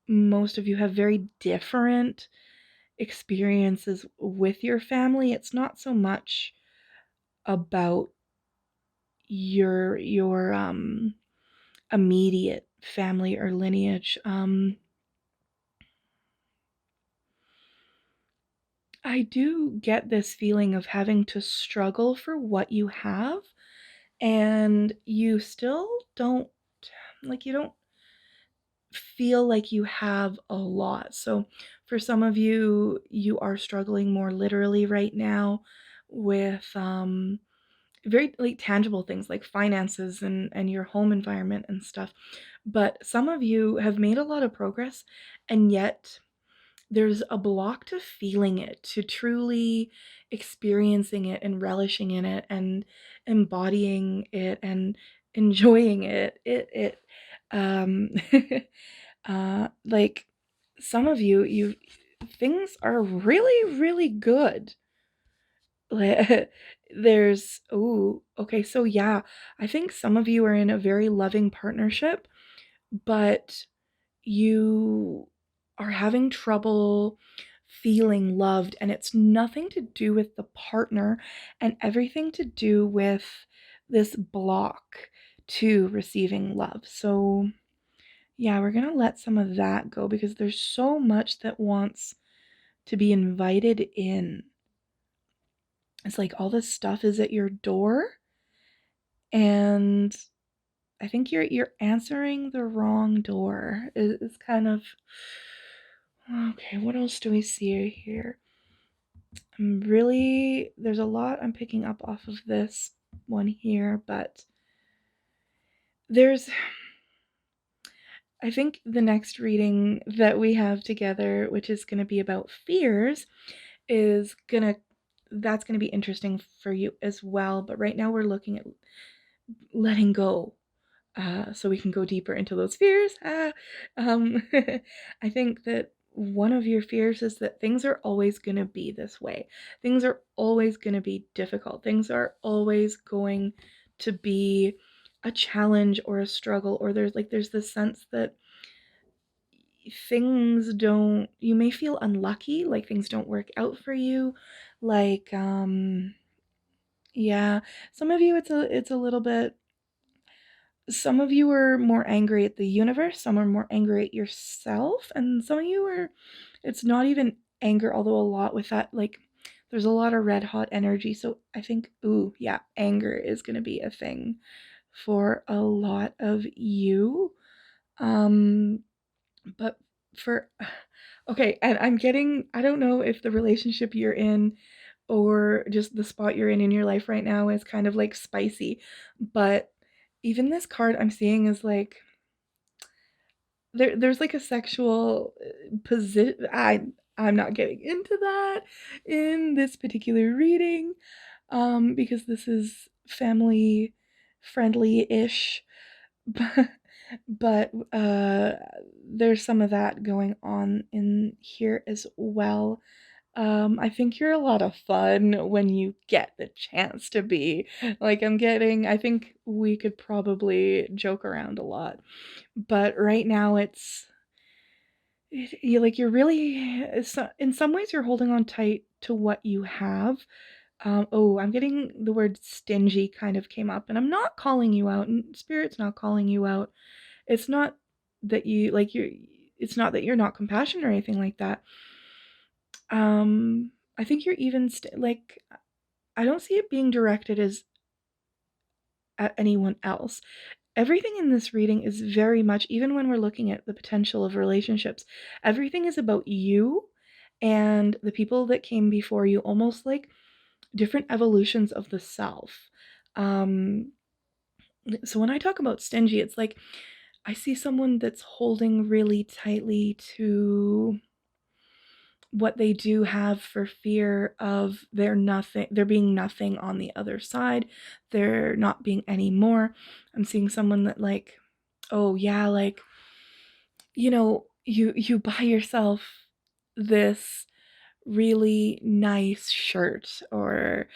S1: most of you have very different experiences with your family. It's not so much about your immediate family or lineage. I do get this feeling of having to struggle for what you have, and you still don't, you don't feel like you have a lot. So for some of you, you are struggling more literally right now with very like tangible things like finances and your home environment and stuff. But some of you have made a lot of progress, and yet there's a block to feeling it, to truly experiencing it and relishing in it and embodying it and enjoying it um like some of you things are really really good. There's, oh, okay, so yeah, I think some of you are in a very loving partnership, but you are having trouble feeling loved, and it's nothing to do with the partner and everything to do with this block to receiving love. So, yeah, we're gonna let some of that go because there's so much that wants to be invited in. It's like all this stuff is at your door, and I think you're answering the wrong door. It's kind of okay. What else do we see here? There's a lot I'm picking up off of this one here, but there's I think the next reading that we have together, which is going to be about fears, is gonna that's going to be interesting for you as well. But right now we're looking at letting go, so we can go deeper into those fears. I think that one of your fears is that things are always going to be this way. Things are always going to be difficult. Things are always going to be a challenge or a struggle, or there's this sense that you may feel unlucky, like things don't work out for you, like yeah, some of you it's a little bit. Some of you are more angry at the universe, some are more angry at yourself, and some of you are, it's not even anger, although a lot with that, like, there's a lot of red hot energy. So I think, ooh, yeah, anger is going to be a thing for a lot of you. But for, okay, and I don't know if the relationship you're in or just the spot you're in your life right now is kind of like spicy, but even this card I'm seeing is like there's like a sexual position. I'm not getting into that in this particular reading, because this is family friendly-ish, but there's some of that going on in here as well. I think you're a lot of fun when you get the chance to be. Like, I think we could probably joke around a lot. But right now you're really, in some ways you're holding on tight to what you have. Oh, I'm getting the word stingy kind of came up, and I'm not calling you out, and Spirit's not calling you out. It's not that it's not that you're not compassionate or anything like that. I think you're even like, I don't see it being directed as at anyone else. Everything in this reading is very much, even when we're looking at the potential of relationships, everything is about you and the people that came before you, almost like different evolutions of the self. Um, so when I talk about stingy, it's like I see someone that's holding really tightly to what they do have for fear of there being nothing on the other side, there not being any more. I'm seeing someone that like, oh yeah, like, you buy yourself this really nice shirt or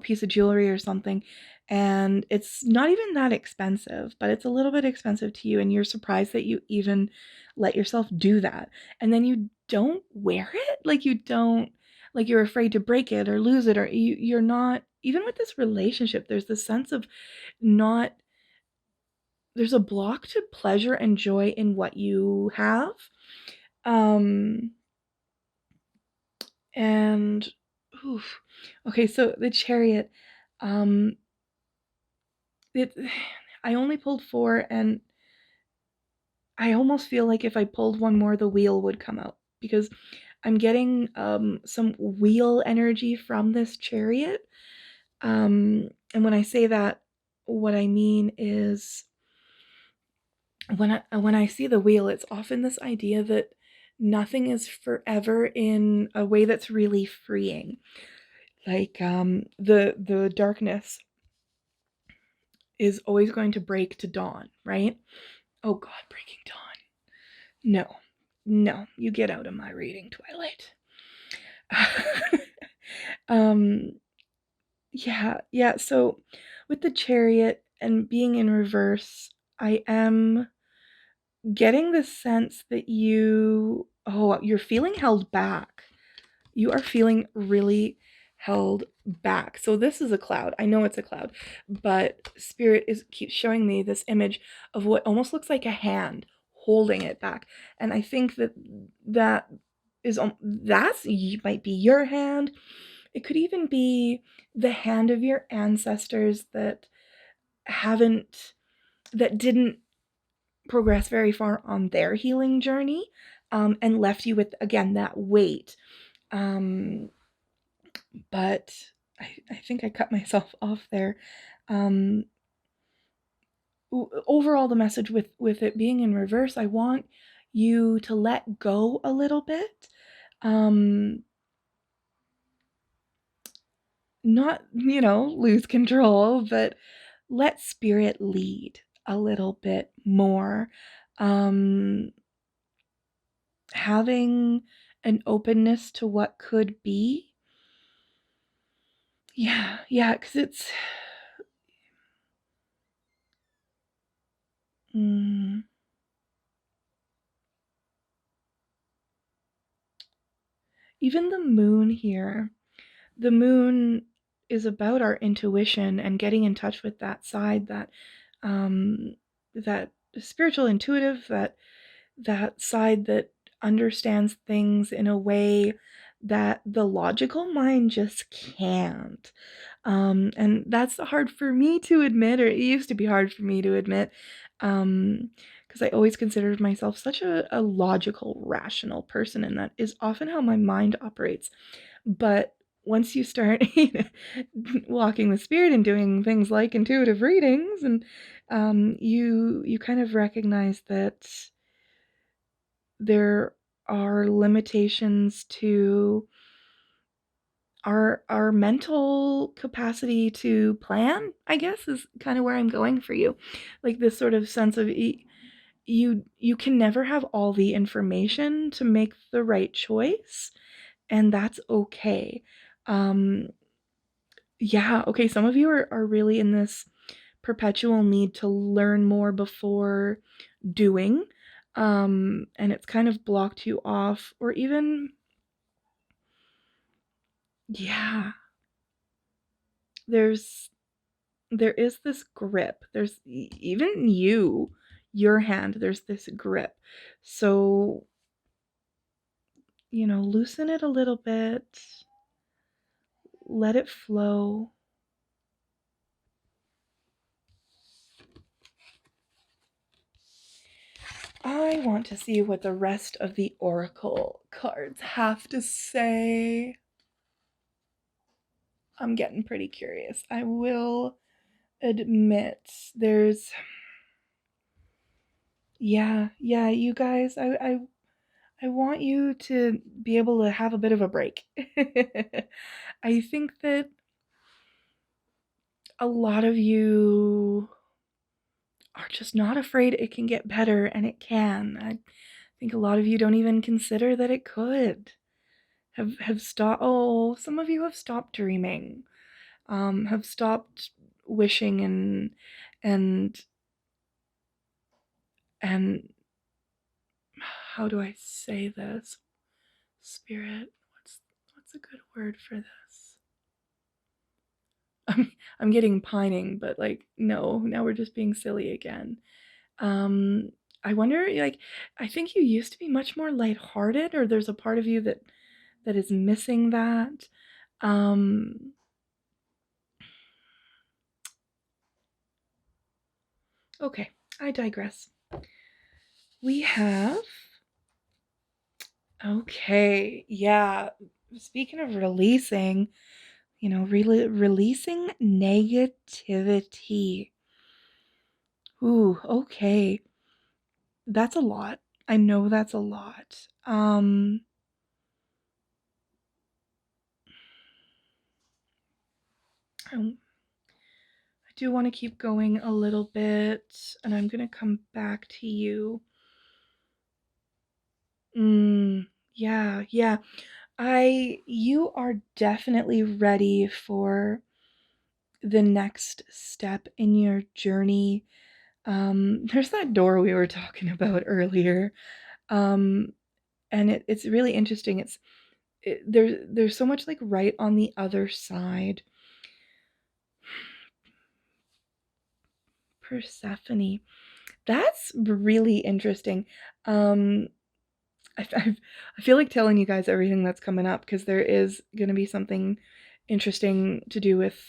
S1: piece of jewelry or something, and it's not even that expensive, but it's a little bit expensive to you, and you're surprised that you even let yourself do that, and then you don't wear it, like you don't, like you're afraid to break it or lose it, or you're not, even with this relationship, there's this sense of not, there's a block to pleasure and joy in what you have. um And oof. Okay, so the Chariot, um, it I only pulled 4, and I almost feel like if I pulled one more, the wheel would come out, because I'm getting some wheel energy from this Chariot. And when I say that, what I mean is when I see the wheel, it's often this idea that nothing is forever in a way that's really freeing. Like the darkness is always going to break to dawn, right? Oh god, breaking dawn. No. No, you get out of my reading, Twilight. um yeah, so with the Chariot and being in reverse, I am getting the sense that you're feeling held back. You are feeling really held back. So this is a cloud. I know it's a cloud, but Spirit keeps showing me this image of what almost looks like a hand holding it back. And I think that might be your hand. It could even be the hand of your ancestors haven't that didn't progress very far on their healing journey, and left you with, again, that weight. But I think I cut myself off there. Um, Overall, the message with it being in reverse, I want you to let go a little bit. Not, lose control, but let Spirit lead a little bit more. Having an openness to what could be. Yeah, because it's even the moon here. The moon is about our intuition and getting in touch with that side, that spiritual intuitive, that side that understands things in a way that the logical mind just can't. And that's hard for me to admit, or it used to be hard for me to admit, because I always considered myself such a logical, rational person, and that is often how my mind operates. But once you start walking with Spirit and doing things like intuitive readings, and you kind of recognize that there are limitations to our mental capacity to plan, I guess, is kind of where I'm going for you. Like this sort of sense of you can never have all the information to make the right choice, and that's okay. Um yeah, okay, some of you are really in this perpetual need to learn more before doing. And it's kind of blocked you off, or even, yeah, there's there is this grip. There's even your hand, there's this grip. So, loosen it a little bit, let it flow. I want to see what the rest of the oracle cards have to say. I'm getting pretty curious. I will admit there's, yeah, you guys, I I want you to be able to have a bit of a break. I think that a lot of you are just not afraid it can get better, and it can. I think a lot of you don't even consider that it could. Have stopped. Oh, some of you have stopped dreaming. Have stopped wishing and and how do I say this? Spirit. What's a good word for this? I'm getting pining, but like no, now we're just being silly again. Um, I wonder, like, I think you used to be much more lighthearted, or there's a part of you that is missing that. Um, okay, I digress. We have okay, yeah. Speaking of releasing, releasing negativity. Ooh, okay. That's a lot. I know that's a lot. I do want to keep going a little bit, and I'm gonna come back to you. Yeah, yeah. You are definitely ready for the next step in your journey. There's that door we were talking about earlier. Um, and it's really interesting. There's so much like right on the other side. Persephone. That's really interesting. Um, I feel like telling you guys everything that's coming up because there is going to be something interesting to do with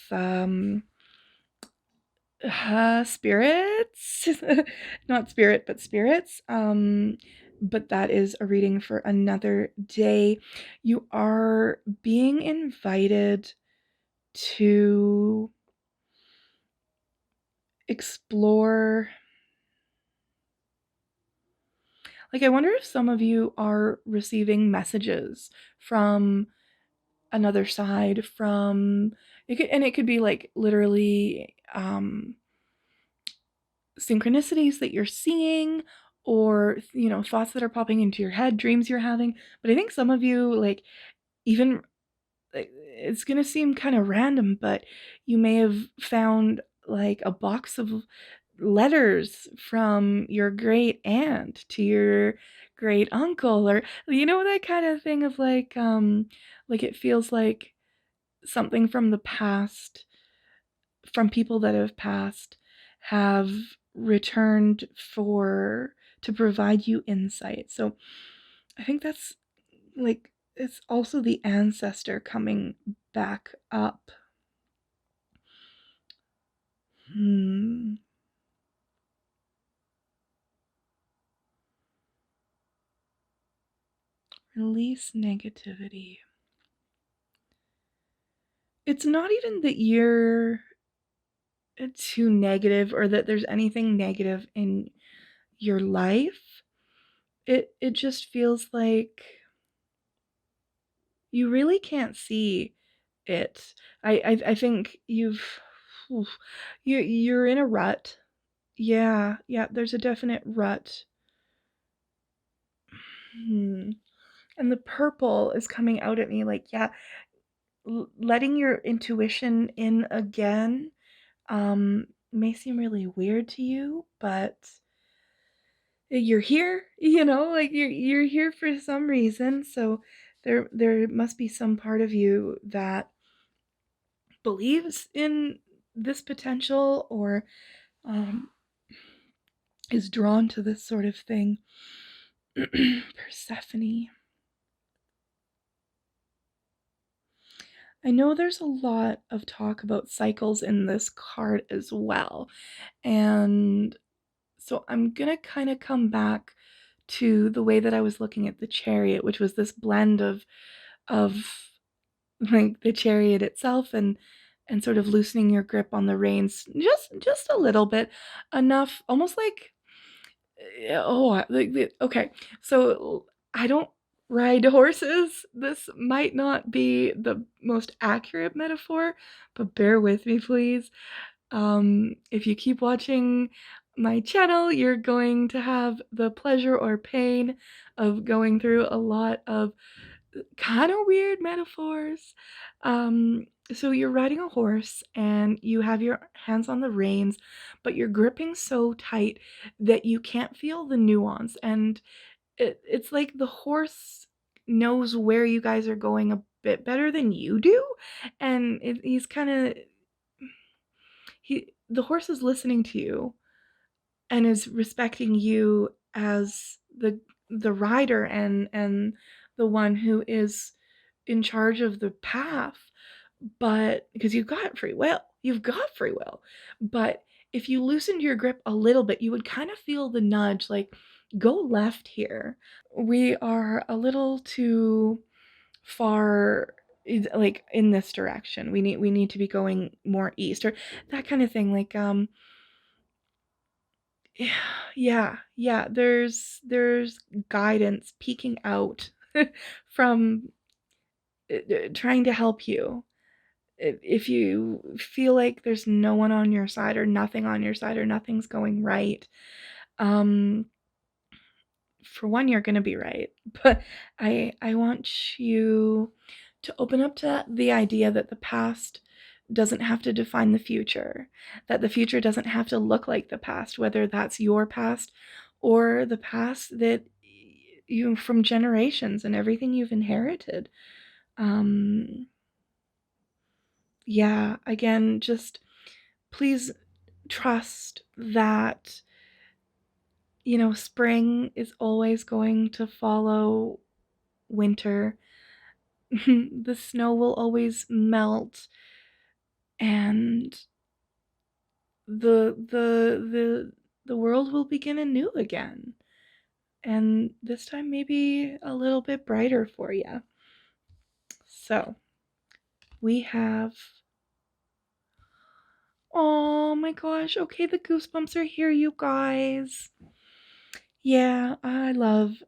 S1: spirits. Not spirit, but spirits. But that is a reading for another day. You are being invited to explore. Like, I wonder if some of you are receiving messages from another side, from it could be like literally synchronicities that you're seeing, or thoughts that are popping into your head, dreams you're having. But I think some of you, like, even it's gonna seem kind of random, but you may have found like a box of letters from your great aunt to your great uncle, or that kind of thing of like it feels like something from the past, from people that have passed, have returned for to provide you insight. So I think that's like it's also the ancestor coming back up. Release negativity. It's not even that you're too negative or that there's anything negative in your life. It just feels like you really can't see it. I think you're in a rut. Yeah, yeah, there's a definite rut. And the purple is coming out at me like, yeah, letting your intuition in again may seem really weird to you, but you're here, like you're here for some reason. So there must be some part of you that believes in this potential, or um, is drawn to this sort of thing. Persephone. I know there's a lot of talk about cycles in this card as well. And so I'm going to kind of come back to the way that I was looking at the chariot, which was this blend of like the chariot itself and sort of loosening your grip on the reins just a little bit, enough, almost like okay. So I don't ride horses. This might not be the most accurate metaphor, but bear with me, please. If you keep watching my channel, you're going to have the pleasure or pain of going through a lot of kind of weird metaphors. So you're riding a horse and you have your hands on the reins, but you're gripping so tight that you can't feel the nuance. And it's like the horse knows where you guys are going a bit better than you do. And he's kind of, the horse is listening to you and is respecting you as the rider and the one who is in charge of the path. But because you've got free will, but if you loosened your grip a little bit, you would kind of feel the nudge, like, go left here. We are a little too far, like, in this direction. We need to be going more east, or that kind of thing. Like, yeah, there's guidance peeking out from trying to help you. If you feel like there's no one on your side, or nothing on your side, or nothing's going right, um for one, you're going to be right, but I want you to open up to the idea that the past doesn't have to define the future, that the future doesn't have to look like the past, whether that's your past or the past that you from generations and everything you've inherited. Um yeah, again, just please trust that spring is always going to follow winter. The snow will always melt, and the world will begin anew again. And this time maybe a little bit brighter for you. So, we have, oh my gosh, okay, the goosebumps are here, you guys. Yeah, I love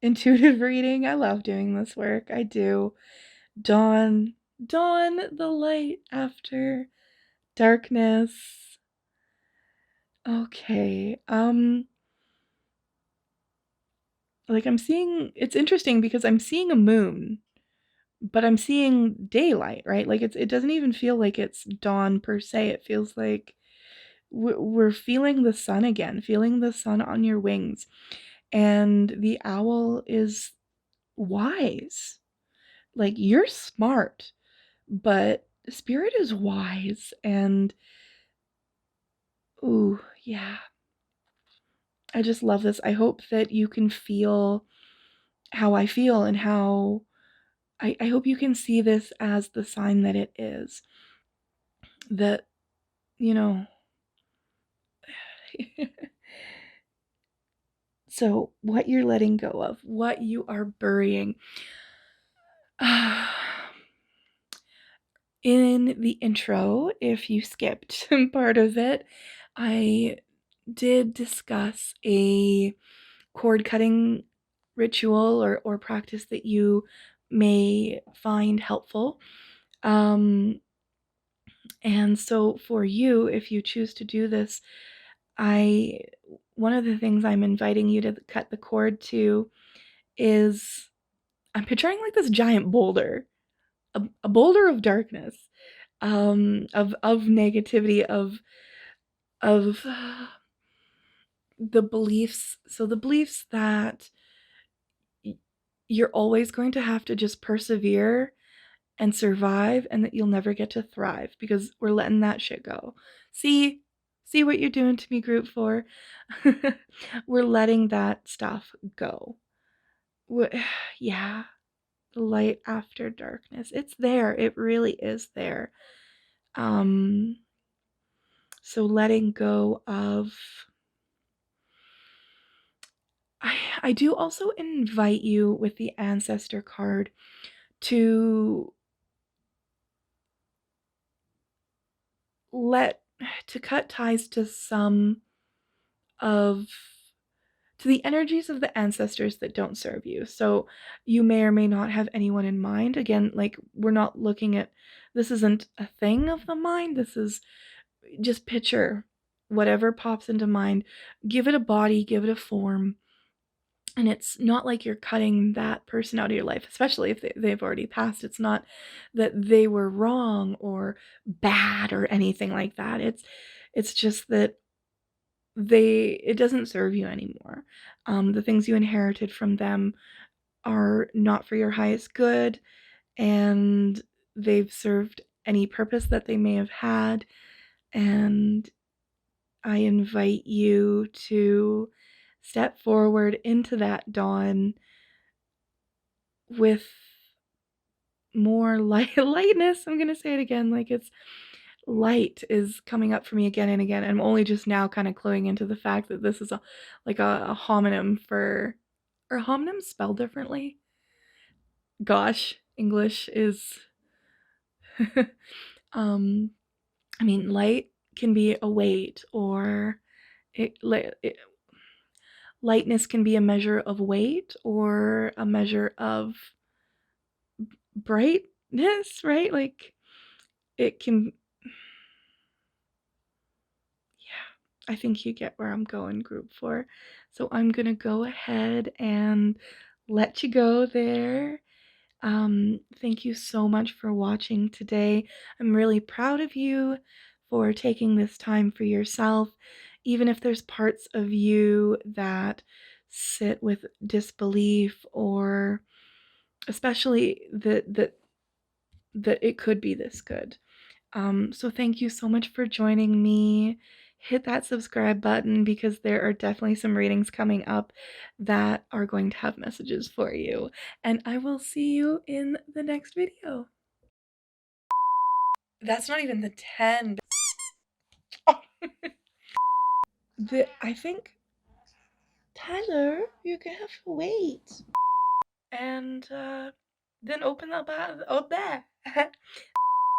S1: intuitive reading. I love doing this work. I do. Dawn, dawn, the light after darkness. Okay. Like, it's interesting because I'm seeing a moon, but I'm seeing daylight, right? Like, it doesn't even feel like it's dawn per se. It feels like we're feeling the sun again, feeling the sun on your wings. And the owl is wise. Like, you're smart, but spirit is wise. And ooh, yeah. I just love this. I hope that you can feel how I feel, and how I hope you can see this as the sign that it is. That, you know. So, what you're letting go of, what you are burying. In the intro, if you skipped part of it, I did discuss a cord cutting ritual or practice that you may find helpful. And so for you, if you choose to do this, one of the things I'm inviting you to cut the cord to is, I'm picturing like this giant boulder, a boulder of darkness, of negativity, of the beliefs. So the beliefs that you're always going to have to just persevere and survive, and that you'll never get to thrive, because we're letting that shit go. See what you're doing to me, group 4? We're letting that stuff go. Yeah, the light after darkness. It's there. It really is there. So letting go of, I do also invite you with the ancestor card to cut ties to some of to the energies of the ancestors that don't serve you. So you may or may not have anyone in mind. Again, like, we're not looking at, this isn't a thing of the mind. This is just picture whatever pops into mind, give it a body, give it a form. And it's not like you're cutting that person out of your life, especially if they've already passed. It's not that they were wrong or bad or anything like that. It's just that it doesn't serve you anymore. The things you inherited from them are not for your highest good, and they've served any purpose that they may have had. And I invite you to step forward into that dawn with more lightness. I'm gonna say it again, like, it's light is coming up for me again and again. I'm only just now kind of cluing into the fact that this is a homonym for, or homonyms spelled differently. Gosh, English is I mean, light can be a weight, or lightness can be a measure of weight or a measure of brightness, right? Like, it can, yeah, I think you get where I'm going, group 4. So I'm gonna go ahead and let you go there. Thank you so much for watching today. I'm really proud of you for taking this time for yourself, even if there's parts of you that sit with disbelief, or especially that it could be this good. So thank you so much for joining me. Hit that subscribe button, because there are definitely some readings coming up that are going to have messages for you. And I will see you in the next video. That's not even the 10. Oh. I think, Tyler, you're gonna have to wait. And then open up. Oh, there.